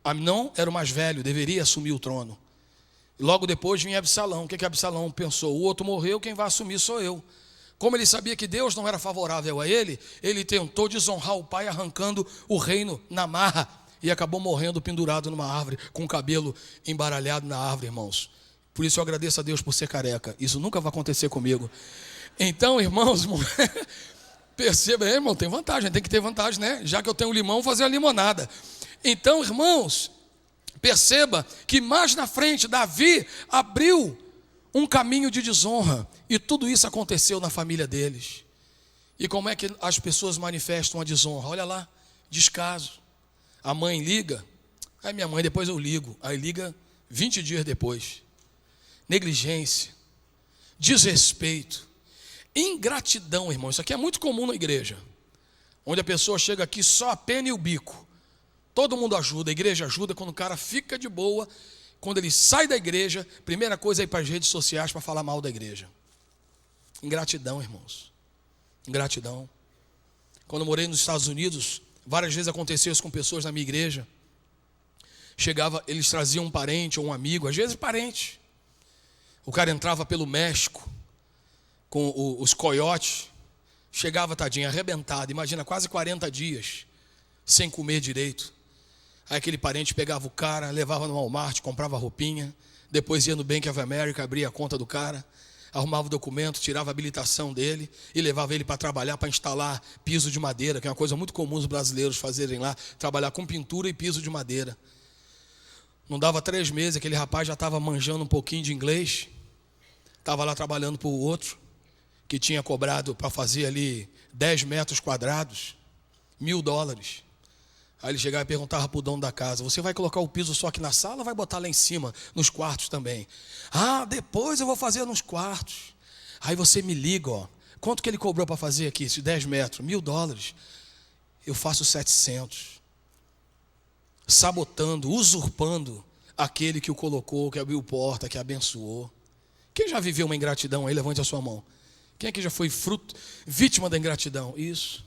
I: Aminon era o mais velho, deveria assumir o trono. E logo depois vinha Absalão. O que Absalão pensou? O outro morreu, quem vai assumir sou eu. Como ele sabia que Deus não era favorável a ele, ele tentou desonrar o pai, arrancando o reino na marra, e acabou morrendo pendurado numa árvore, com o cabelo embaralhado na árvore, irmãos. Por isso eu agradeço a Deus por ser careca. Isso nunca vai acontecer comigo. Então, irmãos, perceba, irmão, tem vantagem, tem que ter vantagem, né? Já que eu tenho limão, vou fazer a limonada. Então, irmãos, perceba que mais na frente, Davi abriu um caminho de desonra, e tudo isso aconteceu na família deles. E como é que as pessoas manifestam a desonra? Olha lá, descaso. A mãe liga, aí minha mãe, depois eu ligo, aí liga 20 dias depois. Negligência, desrespeito, ingratidão, irmão. Isso aqui é muito comum na igreja, onde a pessoa chega aqui só a pena e o bico. Todo mundo ajuda, a igreja ajuda. Quando o cara fica de boa, quando ele sai da igreja, primeira coisa é ir para as redes sociais para falar mal da igreja. Ingratidão, irmãos. Ingratidão. Quando eu morei nos Estados Unidos, várias vezes aconteceu isso com pessoas na minha igreja. Chegava, eles traziam um parente ou um amigo, às vezes parente. O cara entrava pelo México com os coiotes, chegava, tadinho, arrebentado, imagina, quase 40 dias, sem comer direito. Aí aquele parente pegava o cara, levava no Walmart, comprava roupinha, depois ia no Bank of America, abria a conta do cara, arrumava o documento, tirava a habilitação dele e levava ele para trabalhar, para instalar piso de madeira, que é uma coisa muito comum os brasileiros fazerem lá, trabalhar com pintura e piso de madeira. Não dava 3 meses, aquele rapaz já estava manjando um pouquinho de inglês, estava lá trabalhando para o outro, que tinha cobrado para fazer ali 10 metros quadrados, $1.000. Aí ele chegava e perguntava para o dono da casa: você vai colocar o piso só aqui na sala ou vai botar lá em cima, nos quartos também? Ah, depois eu vou fazer nos quartos. Aí você me liga, ó, quanto que ele cobrou para fazer aqui, esses 10 metros? $1.000. Eu faço 700. Sabotando, usurpando aquele que o colocou, que abriu porta, que abençoou. Quem já viveu uma ingratidão aí? Levante a sua mão. Quem aqui já foi vítima da ingratidão? Isso.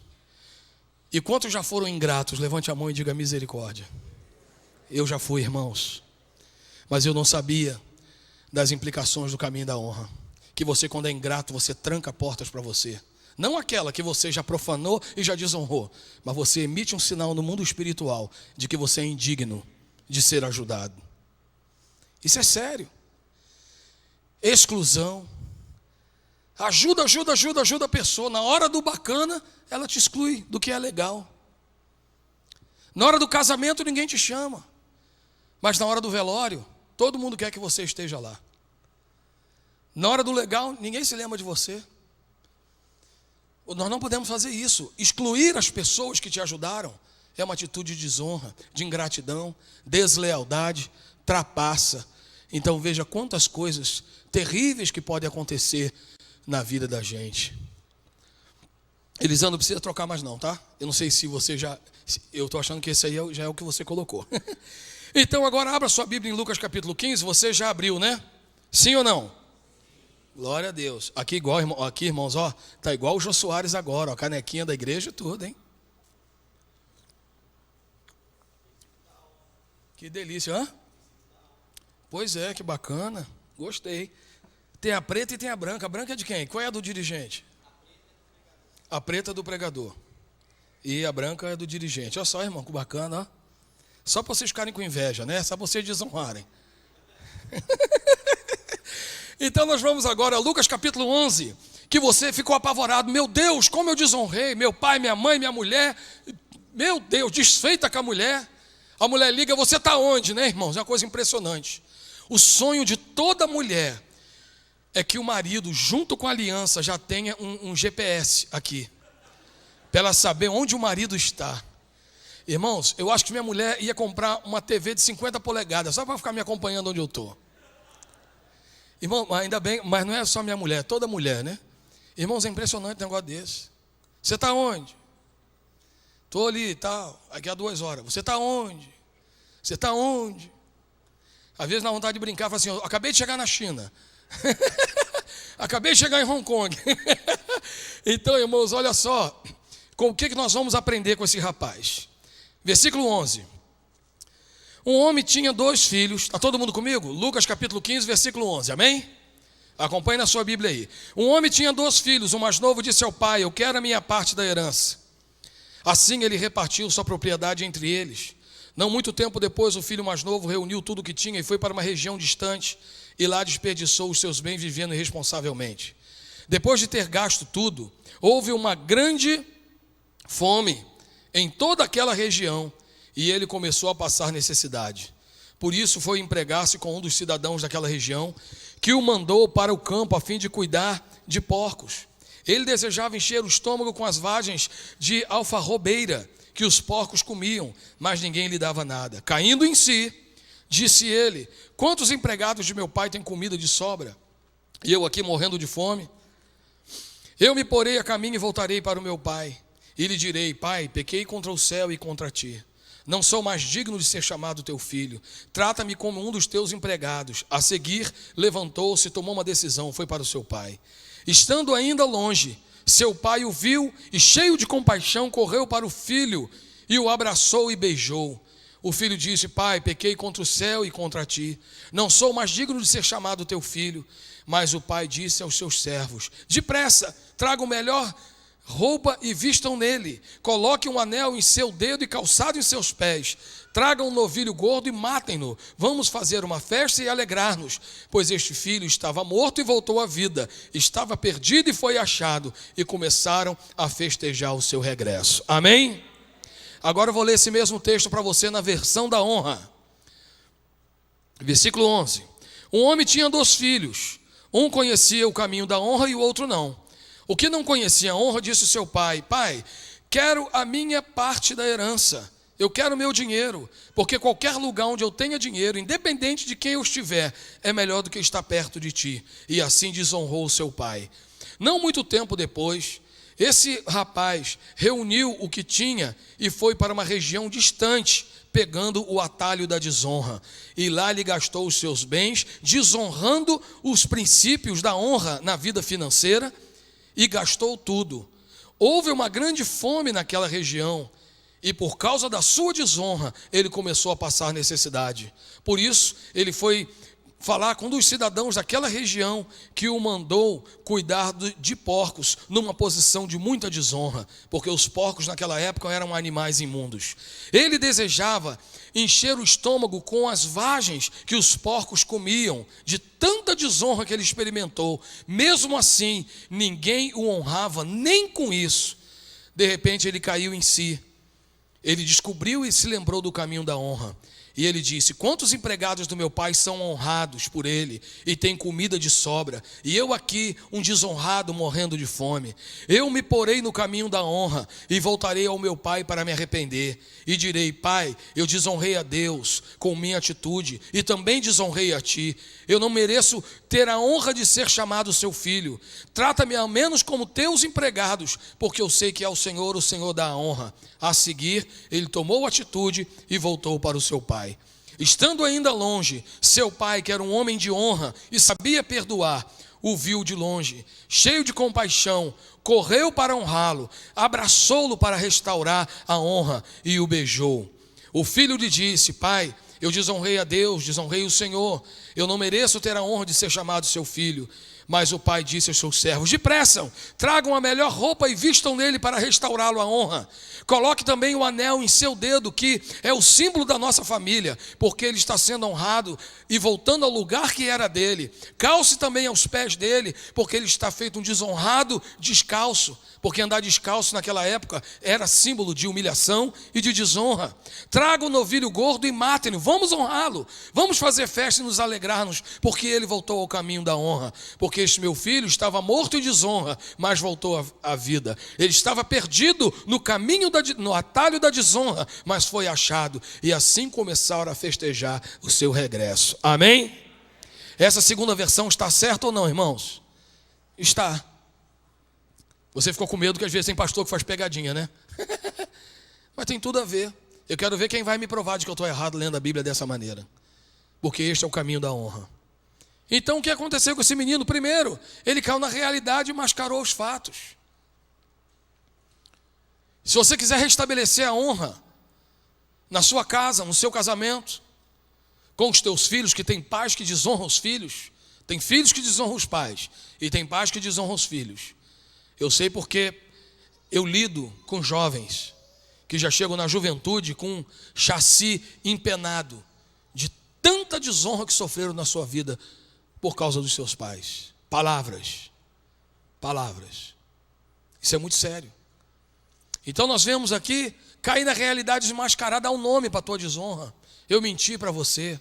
I: E quantos já foram ingratos? Levante a mão e diga misericórdia. Eu já fui, irmãos. Mas eu não sabia das implicações do caminho da honra. Que você, quando é ingrato, você tranca portas para você. Não aquela que você já profanou e já desonrou, mas você emite um sinal no mundo espiritual de que você é indigno de ser ajudado. Isso é sério. Exclusão. Ajuda a pessoa. Na hora do bacana, ela te exclui do que é legal. Na hora do casamento, ninguém te chama. Mas na hora do velório, todo mundo quer que você esteja lá. Na hora do legal, ninguém se lembra de você. Nós não podemos fazer isso. Excluir as pessoas que te ajudaram é uma atitude de desonra, de ingratidão, deslealdade, trapaça. Então veja quantas coisas terríveis que podem acontecer na vida da gente. Elisandro, não precisa trocar mais não, tá? Eu não sei se você já... Eu estou achando que esse aí já é o que você colocou. Então agora abra sua Bíblia em Lucas capítulo 15. Você já abriu, né? Sim ou não? Glória a Deus. Aqui, aqui, irmãos, ó, tá igual o Jô Soares agora, ó, canequinha da igreja e tudo, hein? Que delícia, hã? Pois é, que bacana. Gostei. Tem a preta e tem a branca. A branca é de quem? Qual é a do dirigente? A preta é do pregador. E a branca é do dirigente. Olha só, irmão, que bacana, ó. Só para vocês ficarem com inveja, né? Só para vocês desonrarem. Então nós vamos agora a Lucas capítulo 11, que você ficou apavorado. Meu Deus, como eu desonrei meu pai, minha mãe, minha mulher. Meu Deus, desfeita com a mulher. A mulher liga, você está onde, né, irmãos? É uma coisa impressionante. O sonho de toda mulher é que o marido, junto com a aliança, já tenha um GPS aqui, para ela saber onde o marido está. Irmãos, eu acho que minha mulher ia comprar uma TV de 50 polegadas, só para ficar me acompanhando onde eu estou. Irmão, ainda bem, mas não é só minha mulher, toda mulher, né? Irmãos, é impressionante um negócio desse. Você está onde? Estou ali e tal, aqui há 2 horas. Você está onde? Você está onde? Às vezes, na vontade de brincar, fala assim, eu acabei de chegar na China. Acabei de chegar em Hong Kong. Então, irmãos, olha só, com o que nós vamos aprender com esse rapaz? Versículo 11. Um homem tinha 2 filhos. Está todo mundo comigo? Lucas capítulo 15, versículo 11, amém? Acompanhe na sua Bíblia aí. Um homem tinha 2 filhos. O mais novo disse ao pai, eu quero a minha parte da herança. Assim ele repartiu sua propriedade entre eles. Não muito tempo depois, o filho mais novo reuniu tudo o que tinha e foi para uma região distante, e lá desperdiçou os seus bens vivendo irresponsavelmente. Depois de ter gasto tudo, houve uma grande fome em toda aquela região, e ele começou a passar necessidade. Por isso foi empregar-se com um dos cidadãos daquela região, que o mandou para o campo a fim de cuidar de porcos. Ele desejava encher o estômago com as vagens de alfarrobeira que os porcos comiam, mas ninguém lhe dava nada. Caindo em si, disse ele, quantos empregados de meu pai têm comida de sobra? E eu aqui morrendo de fome? Eu me porei a caminho e voltarei para o meu pai. E lhe direi, pai, pequei contra o céu e contra ti. Não sou mais digno de ser chamado teu filho. Trata-me como um dos teus empregados. A seguir, levantou-se, tomou uma decisão, foi para o seu pai. Estando ainda longe, seu pai o viu e, cheio de compaixão, correu para o filho e o abraçou e beijou. O filho disse, pai, pequei contra o céu e contra ti. Não sou mais digno de ser chamado teu filho. Mas o pai disse aos seus servos, depressa, traga o melhor roupa e vistam nele, coloquem um anel em seu dedo e calçado em seus pés, tragam um novilho gordo e matem-no, vamos fazer uma festa e alegrar-nos, pois este filho estava morto e voltou à vida, estava perdido e foi achado, e começaram a festejar o seu regresso. Amém? Agora eu vou ler esse mesmo texto para você na versão da honra. Versículo 11. Um homem tinha 2 filhos, um conhecia o caminho da honra e o outro não. O que não conhecia a honra disse seu pai, pai, quero a minha parte da herança, eu quero o meu dinheiro, porque qualquer lugar onde eu tenha dinheiro, independente de quem eu estiver, é melhor do que estar perto de ti. E assim desonrou o seu pai. Não muito tempo depois, esse rapaz reuniu o que tinha e foi para uma região distante, pegando o atalho da desonra. E lá lhe gastou os seus bens, desonrando os princípios da honra na vida financeira, e gastou tudo. Houve uma grande fome naquela região, e por causa da sua desonra, ele começou a passar necessidade. Por isso, ele foi falar com um dos cidadãos daquela região, que o mandou cuidar de porcos, numa posição de muita desonra, porque os porcos naquela época eram animais imundos. Ele desejava encher o estômago com as vagens que os porcos comiam, de tanta desonra que ele experimentou. Mesmo assim, ninguém o honrava nem com isso. De repente ele caiu em si. Ele descobriu e se lembrou do caminho da honra. E ele disse, quantos empregados do meu pai são honrados por ele e têm comida de sobra, e eu aqui, um desonrado, morrendo de fome. Eu me porei no caminho da honra e voltarei ao meu pai para me arrepender. E direi, pai, eu desonrei a Deus com minha atitude e também desonrei a ti. Eu não mereço ter a honra de ser chamado seu filho. Trata-me ao menos como teus empregados, porque eu sei que é o Senhor dá a honra. A seguir, ele tomou atitude e voltou para o seu pai. Estando ainda longe, seu pai, que era um homem de honra e sabia perdoar, o viu de longe, cheio de compaixão, correu para honrá-lo, abraçou-lo para restaurar a honra e o beijou. O filho lhe disse, pai, eu desonrei a Deus, desonrei o Senhor, eu não mereço ter a honra de ser chamado seu filho. Mas o pai disse aos seus servos, depressa, tragam a melhor roupa e vistam nele para restaurá-lo à honra. Coloque também o anel em seu dedo, que é o símbolo da nossa família, porque ele está sendo honrado e voltando ao lugar que era dele. Calce também aos pés dele, porque ele está feito um desonrado descalço, porque andar descalço naquela época era símbolo de humilhação e de desonra. Traga o novilho gordo e matem-no, vamos honrá-lo, vamos fazer festa e nos alegrarmos, porque ele voltou ao caminho da honra. Porque porque este meu filho estava morto em desonra, mas voltou à vida. Ele estava perdido no caminho, no atalho da desonra, mas foi achado. E assim começaram a festejar o seu regresso. Amém? Essa segunda versão está certa ou não, irmãos? Está. Você ficou com medo que às vezes tem pastor que faz pegadinha, né? Mas tem tudo a ver. Eu quero ver quem vai me provar de que eu estou errado lendo a Bíblia dessa maneira. Porque este é o caminho da honra. Então o que aconteceu com esse menino? Primeiro, ele caiu na realidade e mascarou os fatos. Se você quiser restabelecer a honra na sua casa, no seu casamento, com os teus filhos, que tem pais que desonram os filhos, tem filhos que desonram os pais, e tem pais que desonram os filhos. Eu sei porque eu lido com jovens que já chegam na juventude com um chassi empenado de tanta desonra que sofreram na sua vida por causa dos seus pais. Palavras. Isso é muito sério. Então nós vemos aqui cair na realidade desmascarada, dar um nome para a tua desonra. Eu menti para você,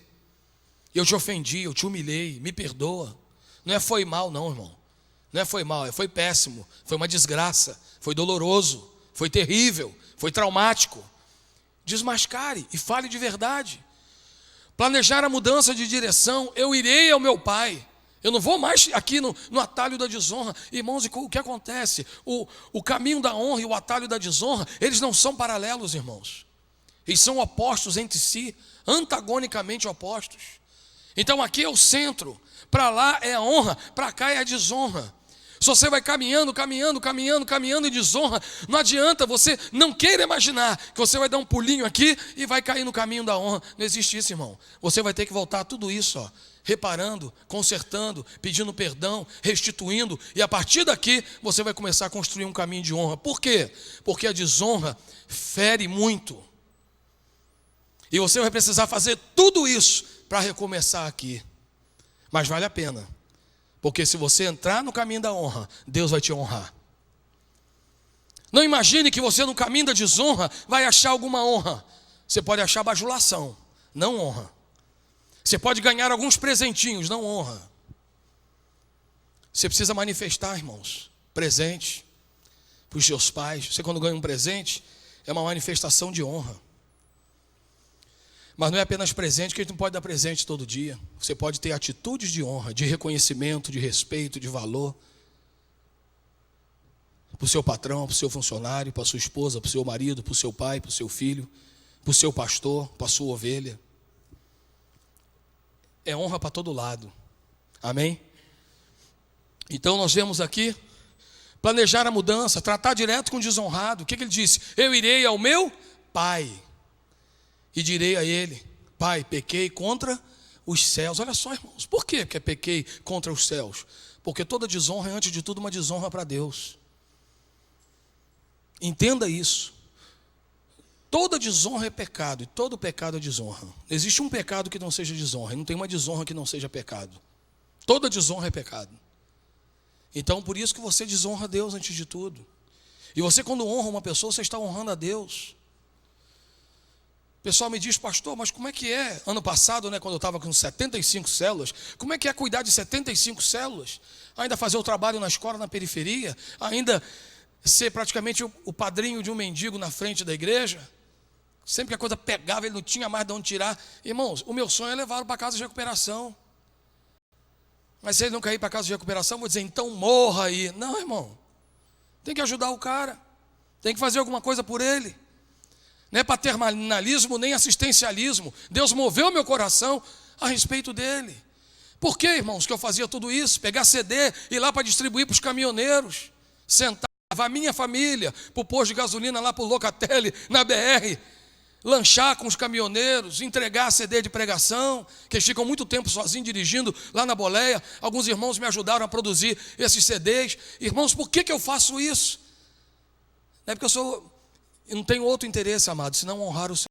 I: eu te ofendi, eu te humilhei, me perdoa. Não é foi mal não, irmão. Não é foi mal, foi péssimo, foi uma desgraça, foi doloroso, foi terrível, foi traumático. Desmascare e fale de verdade. Planejar a mudança de direção. Eu irei ao meu pai. Eu não vou mais aqui no atalho da desonra. Irmãos, o que acontece? O caminho da honra e o atalho da desonra, eles não são paralelos, irmãos. Eles são opostos entre si, antagonicamente opostos. Então aqui é o centro. Para lá é a honra, para cá é a desonra. Se você vai caminhando em desonra, não adianta, você não queira imaginar que você vai dar um pulinho aqui e vai cair no caminho da honra. Não existe isso, irmão. Você vai ter que voltar a tudo isso, ó, reparando, consertando, pedindo perdão, restituindo. E a partir daqui, você vai começar a construir um caminho de honra. Por quê? Porque a desonra fere muito. E você vai precisar fazer tudo isso para recomeçar aqui. Mas vale a pena. Porque se você entrar no caminho da honra, Deus vai te honrar. Não imagine que você no caminho da desonra vai achar alguma honra. Você pode achar bajulação, não honra. Você pode ganhar alguns presentinhos, não honra. Você precisa manifestar, irmãos, presente para os seus pais. Você quando ganha um presente, é uma manifestação de honra. Mas não é apenas presente, que a gente não pode dar presente todo dia. Você pode ter atitudes de honra, de reconhecimento, de respeito, de valor. Para o seu patrão, para o seu funcionário, para a sua esposa, para o seu marido, para o seu pai, para o seu filho, para o seu pastor, para a sua ovelha. É honra para todo lado. Amém? Então nós vemos aqui, planejar a mudança, tratar direto com o desonrado. O que ele disse? Eu irei ao meu pai. E direi a ele, pai, pequei contra os céus. Olha só, irmãos, por quê que pequei contra os céus? Porque toda desonra é, antes de tudo, uma desonra para Deus. Entenda isso. Toda desonra é pecado, e todo pecado é desonra. Existe um pecado que não seja desonra, e não tem uma desonra que não seja pecado. Toda desonra é pecado. Então, por isso que você desonra a Deus antes de tudo. E você, quando honra uma pessoa, você está honrando a Deus. O pessoal me diz, pastor, mas como é que é? Ano passado, né, quando eu estava com 75 células, como é que é cuidar de 75 células? Ainda fazer o trabalho na escola, na periferia? Ainda ser praticamente o padrinho de um mendigo na frente da igreja? Sempre que a coisa pegava, ele não tinha mais de onde tirar. Irmãos, o meu sonho é levá-lo para a casa de recuperação. Mas se ele não cair para a casa de recuperação, eu vou dizer, então morra aí. Não, irmão. Tem que ajudar o cara. Tem que fazer alguma coisa por ele. Não é paternalismo nem assistencialismo. Deus moveu meu coração a respeito dele. Por que, irmãos, que eu fazia tudo isso? Pegar CD, ir lá para distribuir para os caminhoneiros, sentar, levar a minha família para o posto de gasolina lá para o Locatelli, na BR, lanchar com os caminhoneiros, entregar CD de pregação, que eles ficam muito tempo sozinhos dirigindo lá na boleia. Alguns irmãos me ajudaram a produzir esses CDs. Irmãos, por que eu faço isso? Não é porque eu não tenho outro interesse, amado, senão honrar o Senhor.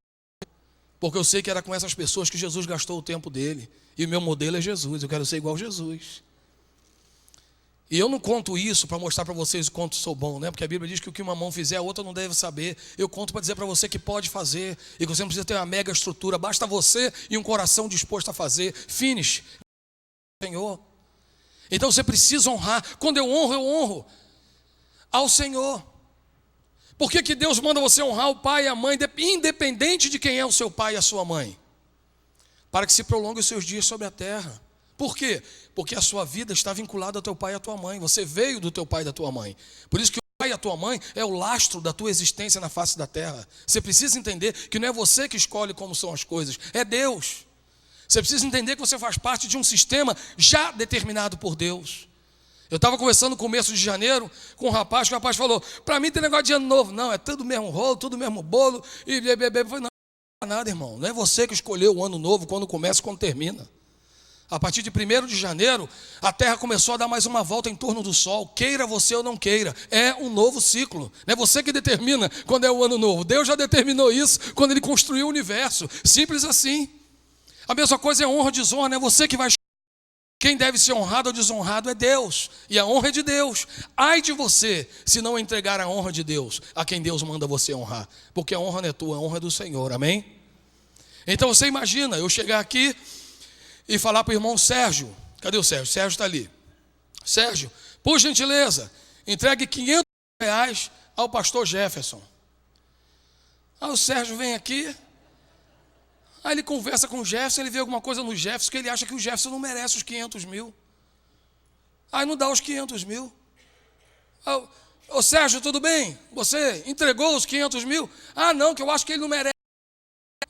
I: Porque eu sei que era com essas pessoas que Jesus gastou o tempo dele. E o meu modelo é Jesus, eu quero ser igual a Jesus. E eu não conto isso para mostrar para vocês o quanto sou bom, né? Porque a Bíblia diz que o que uma mão fizer, a outra não deve saber. Eu conto para dizer para você que pode fazer. E que você não precisa ter uma mega estrutura. Basta você e um coração disposto a fazer. Finish. Senhor. Então você precisa honrar. Quando eu honro ao Senhor. Por que Deus manda você honrar o pai e a mãe, independente de quem é o seu pai e a sua mãe? Para que se prolongue os seus dias sobre a terra. Por quê? Porque a sua vida está vinculada ao teu pai e à tua mãe. Você veio do teu pai e da tua mãe. Por isso que o pai e a tua mãe é o lastro da tua existência na face da terra. Você precisa entender que não é você que escolhe como são as coisas, é Deus. Você precisa entender que você faz parte de um sistema já determinado por Deus. Eu estava conversando no começo de janeiro com um rapaz, que o rapaz falou, para mim tem negócio de ano novo. Não, é tudo mesmo rolo, tudo mesmo bolo. E eu falei, não é nada, irmão. Não é você que escolheu o ano novo, quando começa e quando termina. A partir de 1º de janeiro, a terra começou a dar mais uma volta em torno do sol. Queira você ou não queira, é um novo ciclo. Não é você que determina quando é o ano novo. Deus já determinou isso quando Ele construiu o universo. Simples assim. A mesma coisa é honra ou desonra, não é você que vai escolher. Quem deve ser honrado ou desonrado é Deus, e a honra é de Deus. Ai de você se não entregar a honra de Deus a quem Deus manda você honrar, porque a honra não é tua, a honra é do Senhor, amém? Então você imagina eu chegar aqui e falar para o irmão Sérgio, cadê o Sérgio? Sérgio está ali. Sérgio, por gentileza, entregue R$500 ao pastor Jefferson. Aí o Sérgio vem aqui, aí ele conversa com o Jefferson, ele vê alguma coisa no Jefferson que ele acha que o Jefferson não merece os 500 mil. Aí não dá os 500 mil. Ô Sérgio, tudo bem? Você entregou os 500 mil? Ah, não, que eu acho que ele não merece.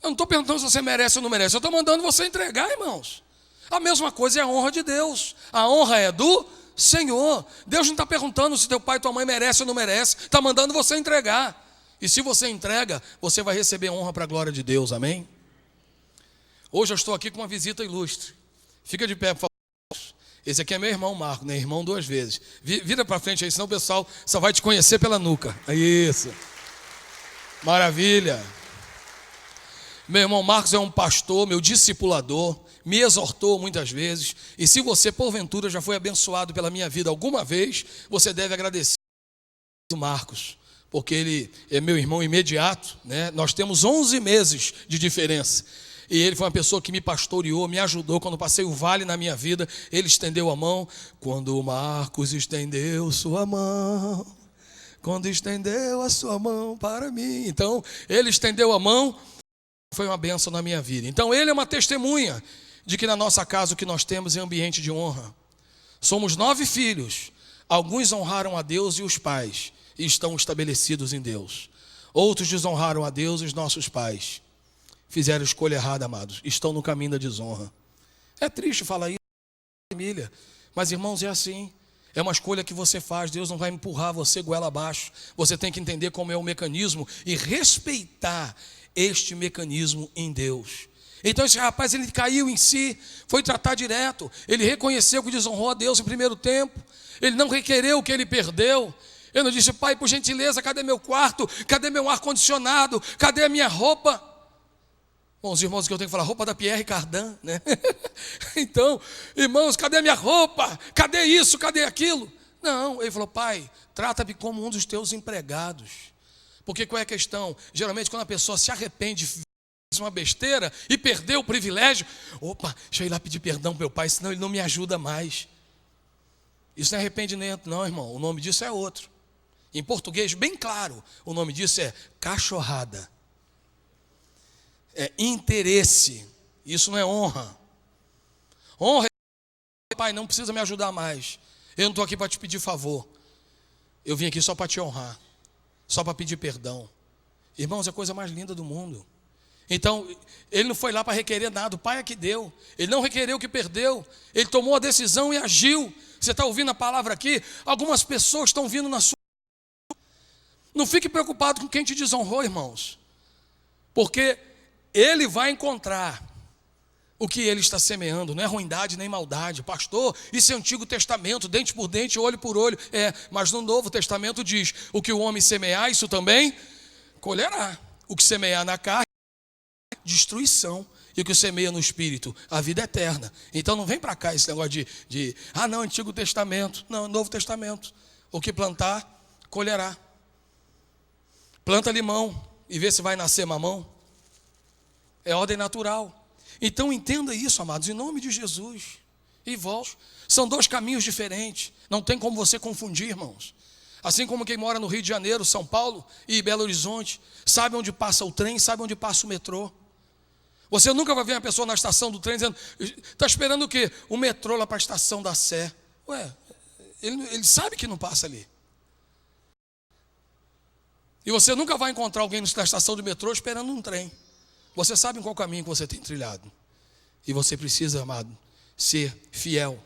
I: Eu não estou perguntando se você merece ou não merece, eu estou mandando você entregar, irmãos. A mesma coisa é a honra de Deus. A honra é do Senhor. Deus não está perguntando se teu pai e tua mãe merece ou não merece, está mandando você entregar. E se você entrega, você vai receber honra para a glória de Deus, amém? Hoje eu estou aqui com uma visita ilustre. Fica de pé, por favor. Esse aqui é meu irmão Marco, né? Irmão 2 vezes. Vira para frente aí, senão o pessoal só vai te conhecer pela nuca. Isso. Maravilha. Meu irmão Marcos é um pastor, meu discipulador, me exortou muitas vezes. E se você, porventura, já foi abençoado pela minha vida alguma vez, você deve agradecer ao Marcos, porque ele é meu irmão imediato, né? Nós temos 11 meses de diferença. E ele foi uma pessoa que me pastoreou, me ajudou. Quando passei o vale na minha vida, ele estendeu a mão. Quando o Marcos estendeu sua mão, quando estendeu a sua mão para mim. Então, ele estendeu a mão, foi uma bênção na minha vida. Então, ele é uma testemunha de que na nossa casa o que nós temos é ambiente de honra. Somos 9 filhos. Alguns honraram a Deus e os pais, e estão estabelecidos em Deus. Outros desonraram a Deus e os nossos pais. Fizeram escolha errada, amados. Estão no caminho da desonra. É triste falar isso, família. Mas, irmãos, é assim. É uma escolha que você faz. Deus não vai empurrar você goela abaixo. Você tem que entender como é o mecanismo e respeitar este mecanismo em Deus. Então esse rapaz, ele caiu em si, foi tratar direto. Ele reconheceu que desonrou a Deus em primeiro tempo. Ele não requereu o que ele perdeu. Ele não disse, pai, por gentileza, cadê meu quarto? Cadê meu ar-condicionado? Cadê a minha roupa? Bom, os irmãos que eu tenho que falar, roupa da Pierre Cardin, né? Então, irmãos, cadê a minha roupa? Cadê isso? Cadê aquilo? Não, ele falou, pai, trata-me como um dos teus empregados. Porque qual é a questão? Geralmente quando a pessoa se arrepende, fez uma besteira e perdeu o privilégio, opa, deixa eu ir lá pedir perdão para meu pai, senão ele não me ajuda mais. Isso não é arrependimento, não, irmão. O nome disso é outro. Em português, bem claro, o nome disso é cachorrada. É interesse. Isso não é honra. Honra é, pai, não precisa me ajudar mais. Eu não estou aqui para te pedir favor. Eu vim aqui só para te honrar. Só para pedir perdão. Irmãos, é a coisa mais linda do mundo. Então, ele não foi lá para requerer nada. O pai é que deu. Ele não requereu o que perdeu. Ele tomou a decisão e agiu. Você está ouvindo a palavra aqui? Algumas pessoas estão vindo na sua... Não fique preocupado com quem te desonrou, irmãos. Porque ele vai encontrar o que ele está semeando. Não é ruindade nem maldade. Pastor, isso é Antigo Testamento, dente por dente, olho por olho. É, mas no Novo Testamento diz, o que o homem semear, isso também colherá. O que semear na carne, destruição. E o que semeia no Espírito, a vida eterna. Então não vem para cá esse negócio de não, Antigo Testamento. Não, Novo Testamento. O que plantar, colherá. Planta limão e vê se vai nascer mamão. É ordem natural. Então entenda isso, amados, em nome de Jesus. e volte. São dois caminhos diferentes. Não tem como você confundir, irmãos. Assim como quem mora no Rio de Janeiro, São Paulo e Belo Horizonte, sabe onde passa o trem, sabe onde passa o metrô. Você nunca vai ver uma pessoa na estação do trem dizendo, está esperando o quê? O metrô lá para a estação da Sé. Ué, ele sabe que não passa ali. E você nunca vai encontrar alguém na estação do metrô esperando um trem. Você sabe em qual caminho que você tem trilhado. E você precisa, amado, ser fiel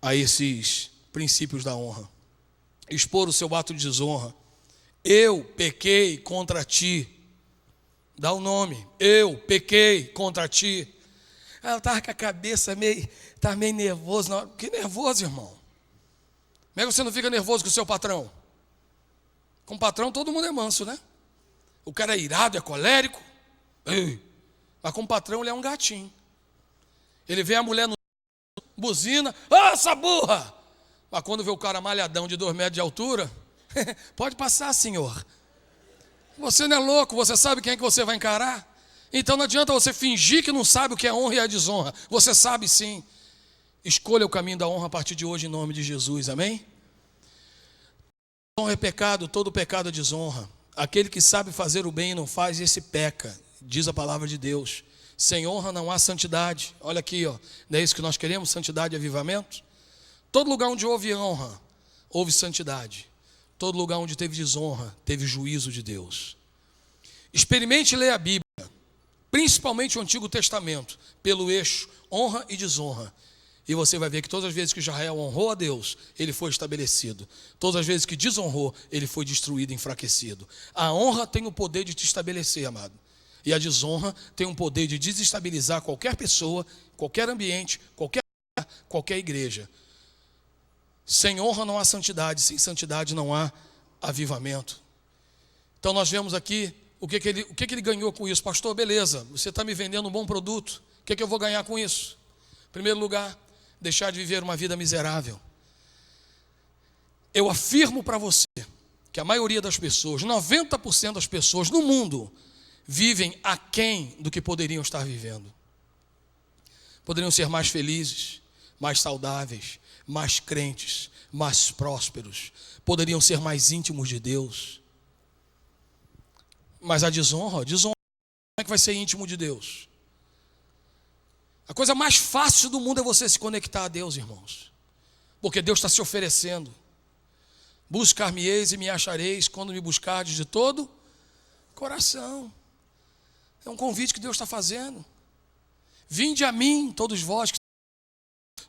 I: a esses princípios da honra. Expor o seu ato de desonra. Eu pequei contra ti. Dá o nome. Eu pequei contra ti. Eu estava com a cabeça meio nervoso. Que nervoso, irmão? Como é que você não fica nervoso com o seu patrão? Com o patrão todo mundo é manso, né? O cara é irado, é colérico. Ei. Mas com o patrão ele é um gatinho. Ele vê a mulher no buzina. Essa burra! Mas quando vê o cara malhadão de 2 metros de altura, pode passar, senhor. Você não é louco, você sabe quem é que você vai encarar? Então não adianta você fingir que não sabe o que é honra e a desonra. Você sabe sim. Escolha o caminho da honra a partir de hoje em nome de Jesus, amém? Honra é pecado, todo pecado é desonra. Aquele que sabe fazer o bem e não faz, esse peca, diz a palavra de Deus. Sem honra não há santidade. Olha aqui, ó, não é isso que nós queremos, santidade e avivamento? Todo lugar onde houve honra, houve santidade. Todo lugar onde teve desonra, teve juízo de Deus. Experimente ler a Bíblia, principalmente o Antigo Testamento, pelo eixo honra e desonra. E você vai ver que todas as vezes que Israel honrou a Deus, ele foi estabelecido. Todas as vezes que desonrou, ele foi destruído, enfraquecido. A honra tem o poder de te estabelecer, amado. E a desonra tem o poder de desestabilizar qualquer pessoa, qualquer ambiente, qualquer igreja. Sem honra não há santidade, sem santidade não há avivamento. Então nós vemos aqui o que ele ganhou com isso. Pastor, beleza, você está me vendendo um bom produto. O que eu vou ganhar com isso? Em primeiro lugar, deixar de viver uma vida miserável. Eu afirmo para você que a maioria das pessoas, 90% das pessoas no mundo, vivem aquém do que poderiam estar vivendo. Poderiam ser mais felizes, mais saudáveis, mais crentes, mais prósperos, poderiam ser mais íntimos de Deus. Mas a desonra, como é que vai ser íntimo de Deus? A coisa mais fácil do mundo é você se conectar a Deus, irmãos, porque Deus está se oferecendo. Buscar-me-eis e me achareis quando me buscardes de todo coração. É um convite que Deus está fazendo. Vinde a mim, todos vós que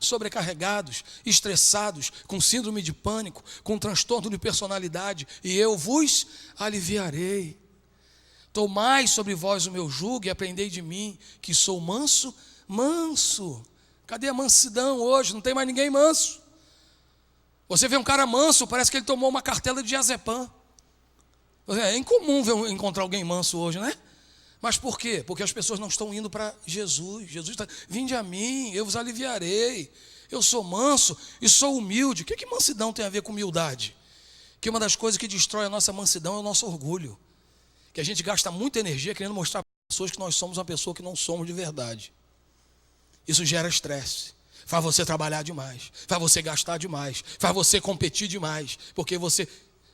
I: sobrecarregados, estressados, com síndrome de pânico, com transtorno de personalidade, e eu vos aliviarei. Tomai sobre vós o meu jugo e aprendei de mim, que sou manso. Cadê a mansidão hoje? Não tem mais ninguém manso. Você vê um cara manso, parece que ele tomou uma cartela de diazepam. É incomum encontrar alguém manso hoje, né? Mas por quê? Porque as pessoas não estão indo para Jesus. Jesus está, vinde a mim, eu vos aliviarei. Eu sou manso e sou humilde. O que mansidão tem a ver com humildade? Que uma das coisas que destrói a nossa mansidão é o nosso orgulho. Que a gente gasta muita energia querendo mostrar para as pessoas que nós somos uma pessoa que não somos de verdade. Isso gera estresse. Faz você trabalhar demais. Faz você gastar demais. Faz você competir demais. Porque você...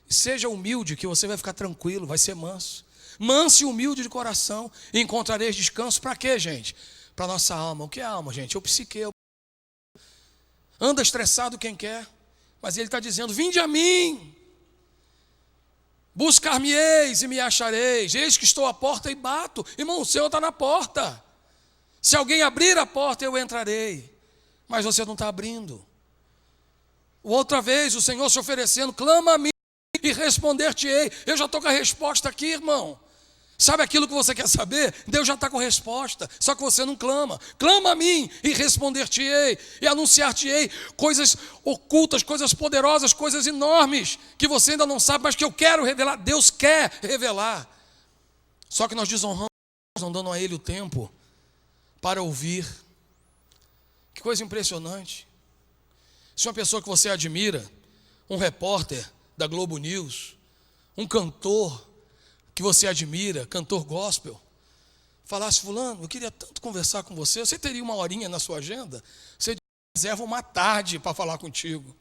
I: Seja humilde que você vai ficar tranquilo, vai ser manso. Manso e humilde de coração, e encontrareis descanso para quê, gente? Para nossa alma. O que é alma, gente? É o psique. Anda estressado quem quer, mas ele está dizendo, vinde a mim, buscar-me-eis e me achareis, eis que estou à porta e bato. Irmão, o Senhor está na porta. Se alguém abrir a porta, eu entrarei, mas você não está abrindo. Outra vez o Senhor se oferecendo, clama a mim e responder-te-ei. Eu já estou com a resposta aqui, irmão. Sabe aquilo que você quer saber? Deus já está com resposta, só que você não clama. Clama a mim e responder-te-ei e anunciar-te-ei coisas ocultas, coisas poderosas, coisas enormes que você ainda não sabe, mas que eu quero revelar. Deus quer revelar. Só que nós desonramos, não dando a Ele o tempo para ouvir. Que coisa impressionante. Se uma pessoa que você admira, um repórter da Globo News, um cantor que você admira, cantor gospel, falasse, fulano, eu queria tanto conversar com você, você teria uma horinha na sua agenda? Você reserva uma tarde para falar contigo.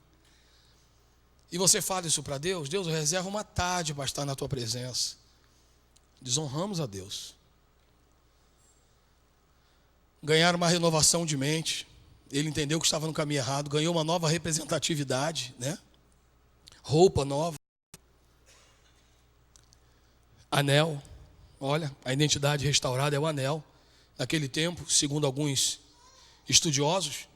I: E você fala isso para Deus, Deus, reserva uma tarde para estar na tua presença. Desonramos a Deus. Ganhar uma renovação de mente. Ele entendeu que estava no caminho errado, ganhou uma nova representatividade, né? Roupa nova. Anel. Olha, a identidade restaurada é o anel. Naquele tempo, segundo alguns estudiosos,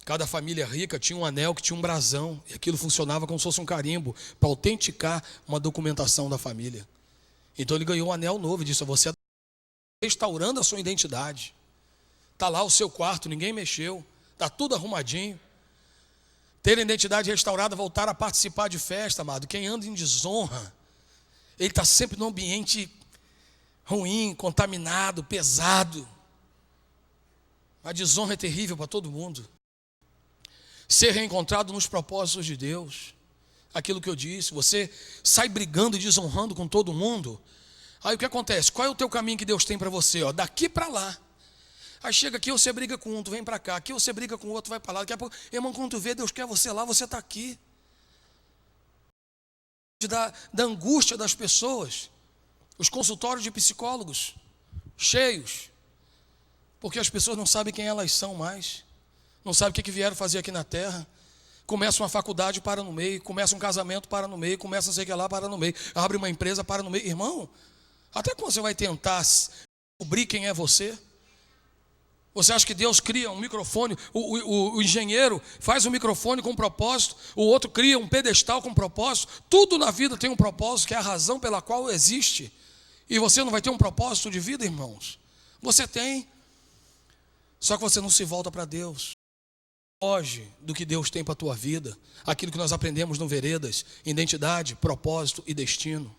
I: cada família rica tinha um anel que tinha um brasão. E aquilo funcionava como se fosse um carimbo para autenticar uma documentação da família. Então ele ganhou um anel novo e disse, você está restaurando a sua identidade. Está lá o seu quarto, ninguém mexeu. Está tudo arrumadinho. Ter a identidade restaurada, voltar a participar de festa, amado. Quem anda em desonra, ele está sempre num ambiente ruim, contaminado, pesado. A desonra é terrível para todo mundo. Ser reencontrado nos propósitos de Deus. Aquilo que eu disse, você sai brigando e desonrando com todo mundo. Aí o que acontece? Qual é o teu caminho que Deus tem para você? Ó, daqui para lá. Aí chega aqui, você briga com um, tu vem para cá. Aqui você briga com o outro, vai para lá. Daqui a pouco, irmão, quando tu vê, Deus quer você lá, você está aqui. Da angústia das pessoas. Os consultórios de psicólogos cheios. Porque as pessoas não sabem quem elas são mais. Não sabem o que vieram fazer aqui na terra. Começa uma faculdade, para no meio. Começa um casamento, para no meio. Começa não sei o que lá, para no meio. Abre uma empresa, para no meio. Irmão, até quando você vai tentar descobrir quem é você? Você acha que Deus cria um microfone, o engenheiro faz um microfone com um propósito, o outro cria um pedestal com um propósito? Tudo na vida tem um propósito, que é a razão pela qual existe. E você não vai ter um propósito de vida, irmãos? Você tem. Só que você não se volta para Deus. Foge do que Deus tem para a tua vida. Aquilo que nós aprendemos no Veredas. Identidade, propósito e destino.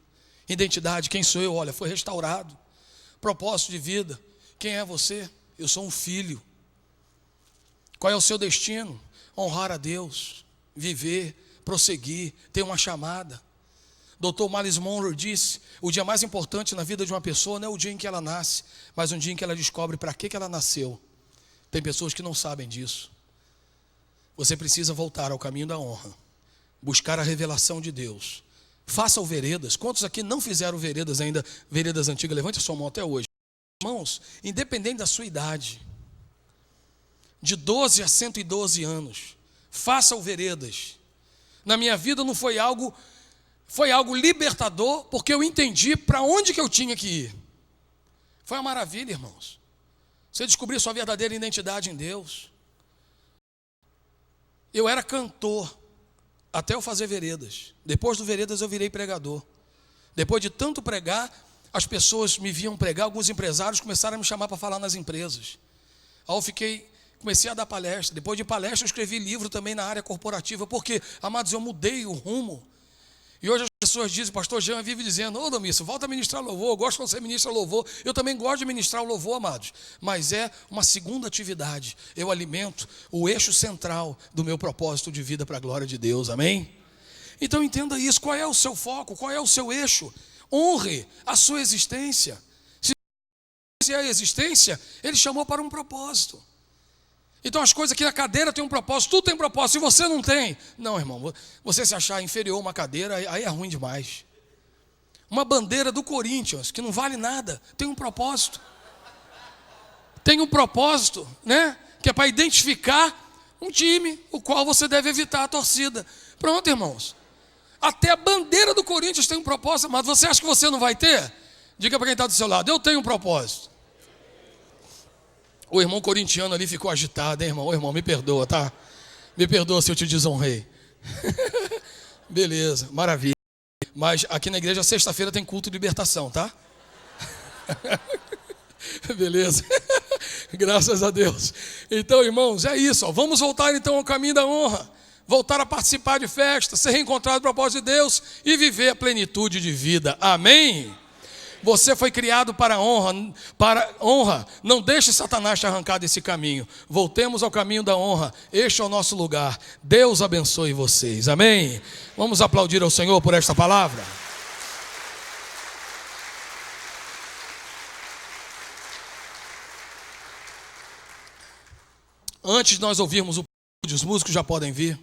I: Identidade, quem sou eu? Olha, foi restaurado. Propósito de vida, quem é você? Eu sou um filho. Qual é o seu destino? Honrar a Deus, viver, prosseguir, ter uma chamada. Dr. Miles Monroe disse, o dia mais importante na vida de uma pessoa não é o dia em que ela nasce, mas um dia em que ela descobre para que ela nasceu. Tem pessoas que não sabem disso. Você precisa voltar ao caminho da honra, buscar a revelação de Deus. Faça o Veredas. Quantos aqui não fizeram Veredas ainda, Veredas antigas? Levante a sua mão até hoje. Irmãos, independente da sua idade, de 12 a 112 anos, faça o Veredas. Na minha vida não foi algo libertador, porque eu entendi para onde que eu tinha que ir. Foi uma maravilha, irmãos. Você descobriu sua verdadeira identidade em Deus. Eu era cantor até eu fazer Veredas. Depois do Veredas eu virei pregador. Depois de tanto pregar, as pessoas me viam pregar, alguns empresários começaram a me chamar para falar nas empresas. Aí eu comecei a dar palestra. Depois de palestra eu escrevi livro também na área corporativa, porque, amados, eu mudei o rumo. E hoje as pessoas dizem, pastor Jean vive dizendo, ô Domício, volta a ministrar louvor, eu gosto quando você ministra louvor. Eu também gosto de ministrar o louvor, amados. Mas é uma segunda atividade. Eu alimento o eixo central do meu propósito de vida para a glória de Deus, amém? Então entenda isso, qual é o seu foco, qual é o seu eixo? Honre a sua existência. Se é a existência, ele chamou para um propósito. Então as coisas aqui na cadeira tem um propósito, tudo tem propósito. Se você não tem, não, irmão, você se achar inferior a uma cadeira, aí é ruim demais. Uma bandeira do Corinthians, que não vale nada, tem um propósito. Tem um propósito, né? Que é para identificar um time, o qual você deve evitar a torcida. Pronto, irmãos. Até a bandeira do Corinthians tem um propósito, mas você acha que você não vai ter? Diga para quem está do seu lado, eu tenho um propósito. O irmão corintiano ali ficou agitado, hein, irmão? Ô, irmão, me perdoa, tá? Me perdoa se eu te desonrei. Beleza, maravilha. Mas aqui na igreja, sexta-feira tem culto de libertação, tá? Beleza. Graças a Deus. Então, irmãos, é isso. Ó. Vamos voltar então ao caminho da honra. Voltar a participar de festa, ser reencontrado no propósito de Deus e viver a plenitude de vida. Amém? Você foi criado para honra. Não deixe Satanás te arrancar desse caminho. Voltemos ao caminho da honra. Este é o nosso lugar. Deus abençoe vocês. Amém? Vamos aplaudir ao Senhor por esta palavra. Antes de nós ouvirmos o préludio, os músicos já podem vir.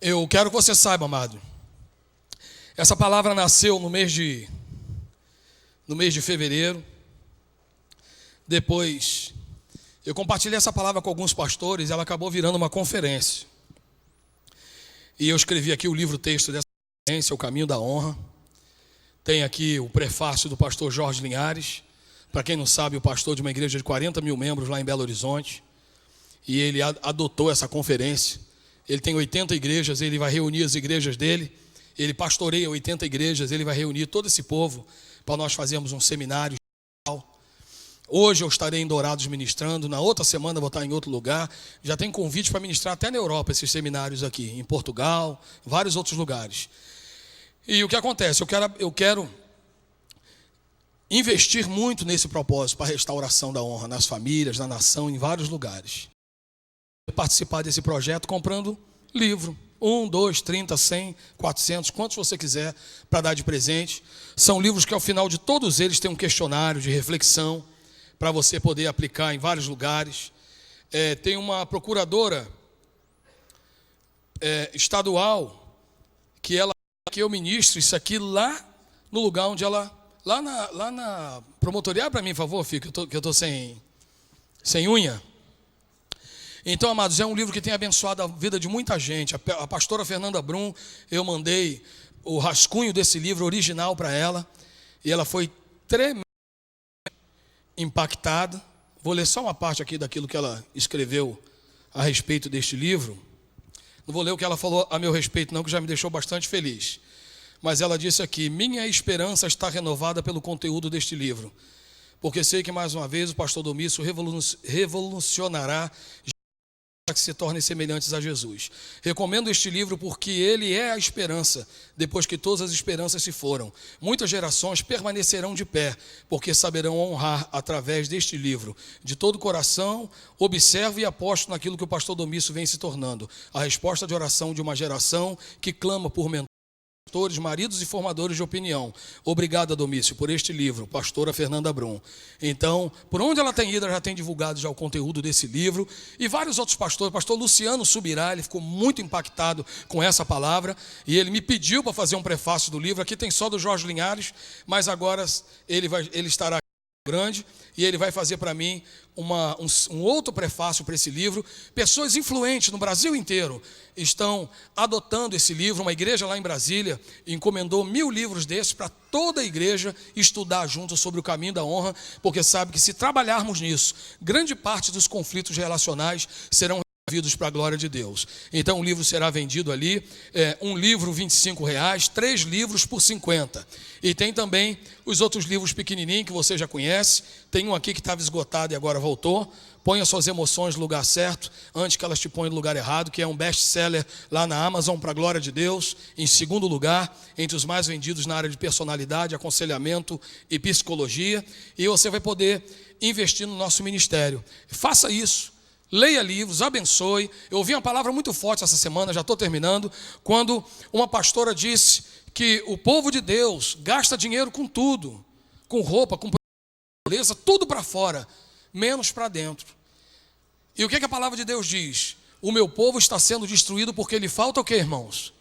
I: Eu quero que você saiba, amado, essa palavra nasceu no mês de fevereiro. Depois, eu compartilhei essa palavra com alguns pastores e ela acabou virando uma conferência. E eu escrevi aqui o livro-texto dessa conferência, O Caminho da Honra. Tem aqui o prefácio do pastor Jorge Linhares. Para quem não sabe, o pastor de uma igreja de 40 mil membros lá em Belo Horizonte. E ele adotou essa conferência. Ele tem 80 igrejas, ele vai reunir as igrejas dele. Ele pastoreia 80 igrejas, ele vai reunir todo esse povo para nós fazermos um seminário. Hoje eu estarei em Dourados ministrando, na outra semana eu vou estar em outro lugar. Já tem convite para ministrar até na Europa esses seminários aqui, em Portugal, vários outros lugares. E o que acontece? Eu quero investir muito nesse propósito para a restauração da honra nas famílias, na nação, em vários lugares. Participar desse projeto comprando livro, 1, 2, 30, 100, 400, quantos você quiser para dar de presente. São livros que ao final de todos eles tem um questionário de reflexão para você poder aplicar em vários lugares. Tem uma procuradora estadual que eu ministro isso aqui lá no lugar onde ela, lá na promotoria. Para mim, por favor, filho, que eu estou sem unha. Então, amados, é um livro que tem abençoado a vida de muita gente. A pastora Fernanda Brum, eu mandei o rascunho desse livro original para ela, e ela foi tremendamente impactada. Vou ler só uma parte aqui daquilo que ela escreveu a respeito deste livro. Não vou ler o que ela falou a meu respeito, não, que já me deixou bastante feliz. Mas ela disse aqui: minha esperança está renovada pelo conteúdo deste livro, porque sei que mais uma vez o pastor Domício revolucionará para que se tornem semelhantes a Jesus. Recomendo este livro porque ele é a esperança, depois que todas as esperanças se foram. Muitas gerações permanecerão de pé, porque saberão honrar através deste livro. De todo o coração, observo e aposto naquilo que o pastor Domício vem se tornando. A resposta de oração de uma geração que clama por mentores, maridos e formadores de opinião. Obrigado, Domício, por este livro, pastora Fernanda Brum. Então, por onde ela tem ido, ela já tem divulgado já o conteúdo desse livro, e vários outros pastores. O pastor Luciano Subirá, ele ficou muito impactado com essa palavra, e ele me pediu para fazer um prefácio do livro. Aqui tem só do Jorge Linhares, mas agora ele estará grande, e ele vai fazer para mim um outro prefácio para esse livro. Pessoas influentes no Brasil inteiro estão adotando esse livro. Uma igreja lá em Brasília encomendou 1000 livros desses para toda a igreja estudar junto sobre o caminho da honra, porque sabe que se trabalharmos nisso, grande parte dos conflitos relacionais serão resolvidos para a glória de Deus. Então o livro será vendido ali, um livro R$25, 3 livros por 50. E tem também os outros livros pequenininhos que você já conhece. Tem um aqui que estava esgotado e agora voltou. Ponha suas emoções no lugar certo, antes que elas te ponham no lugar errado, que é um best-seller lá na Amazon, para a glória de Deus. Em segundo lugar, entre os mais vendidos na área de personalidade, aconselhamento e psicologia. E você vai poder investir no nosso ministério. Faça isso. Leia livros, abençoe. Eu ouvi uma palavra muito forte essa semana, já estou terminando, quando uma pastora disse que o povo de Deus gasta dinheiro com tudo, com roupa, com beleza, tudo para fora, menos para dentro. E o que a palavra de Deus diz? O meu povo está sendo destruído porque lhe falta o que, irmãos?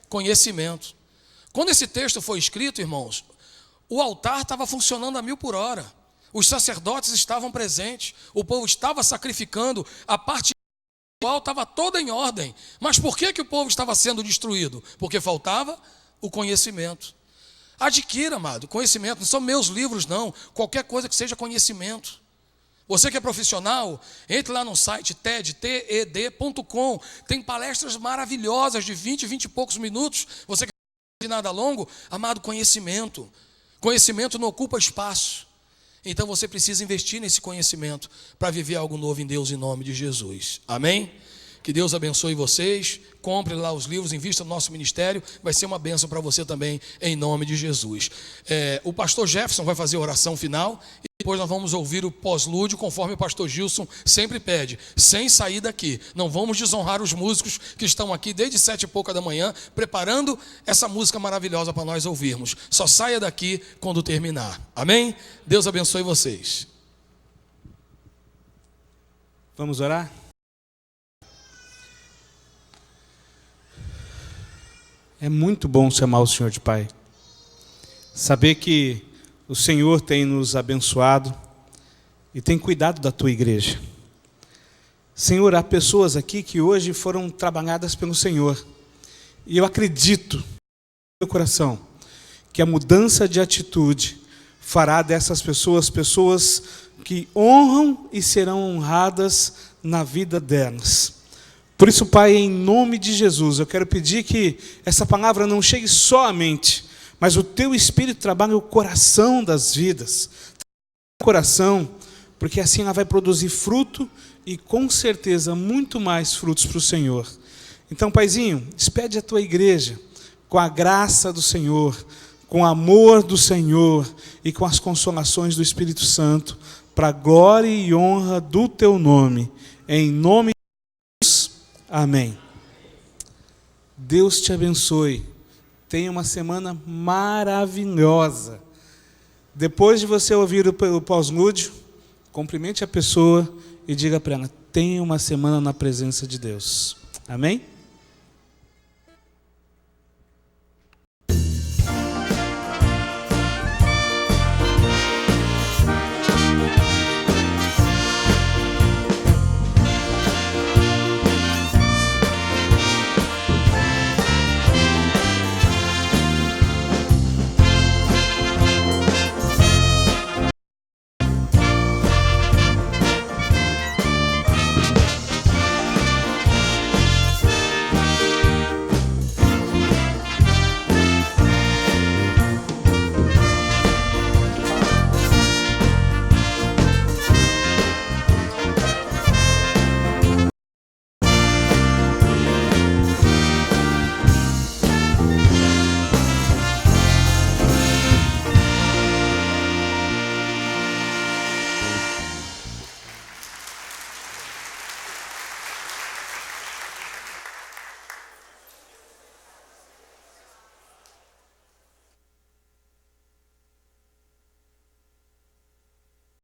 I: Conhecimento. Quando esse texto foi escrito, irmãos, o altar estava funcionando a 1000 por hora. Os sacerdotes estavam presentes, o povo estava sacrificando, a parte espiritual estava toda em ordem. Mas por que o povo estava sendo destruído? Porque faltava o conhecimento. Adquira, amado, conhecimento. Não são meus livros, não. Qualquer coisa que seja conhecimento. Você que é profissional, entre lá no site TED.com. Tem palestras maravilhosas de 20 e poucos minutos. Você que não tem nada longo, amado, conhecimento. Conhecimento não ocupa espaço. Então você precisa investir nesse conhecimento para viver algo novo em Deus, em nome de Jesus. Amém? Que Deus abençoe vocês. Compre lá os livros, invista no nosso ministério. Vai ser uma bênção para você também, em nome de Jesus. O pastor Jefferson vai fazer a oração final. E depois nós vamos ouvir o pós-lúdio, conforme o pastor Gilson sempre pede. Sem sair daqui. Não vamos desonrar os músicos que estão aqui desde 7h pouca da manhã, preparando essa música maravilhosa para nós ouvirmos. Só saia daqui quando terminar. Amém? Deus abençoe vocês.
A: Vamos orar? É muito bom chamar o Senhor de Pai. Saber que o Senhor tem nos abençoado e tem cuidado da tua igreja. Senhor, há pessoas aqui que hoje foram trabalhadas pelo Senhor. E eu acredito no meu coração que a mudança de atitude fará dessas pessoas pessoas que honram e serão honradas na vida delas. Por isso, Pai, em nome de Jesus, eu quero pedir que essa palavra não chegue só à mente, mas o Teu Espírito trabalhe o coração das vidas. O coração, porque assim ela vai produzir fruto e com certeza muito mais frutos para o Senhor. Então, Paizinho, despede a Tua igreja com a graça do Senhor, com o amor do Senhor e com as consolações do Espírito Santo, para a glória e honra do Teu nome. Em nome de Jesus, amém. Deus te abençoe. Tenha uma semana maravilhosa. Depois de você ouvir o pós-lúdio, cumprimente a pessoa e diga para ela: tenha uma semana na presença de Deus. Amém?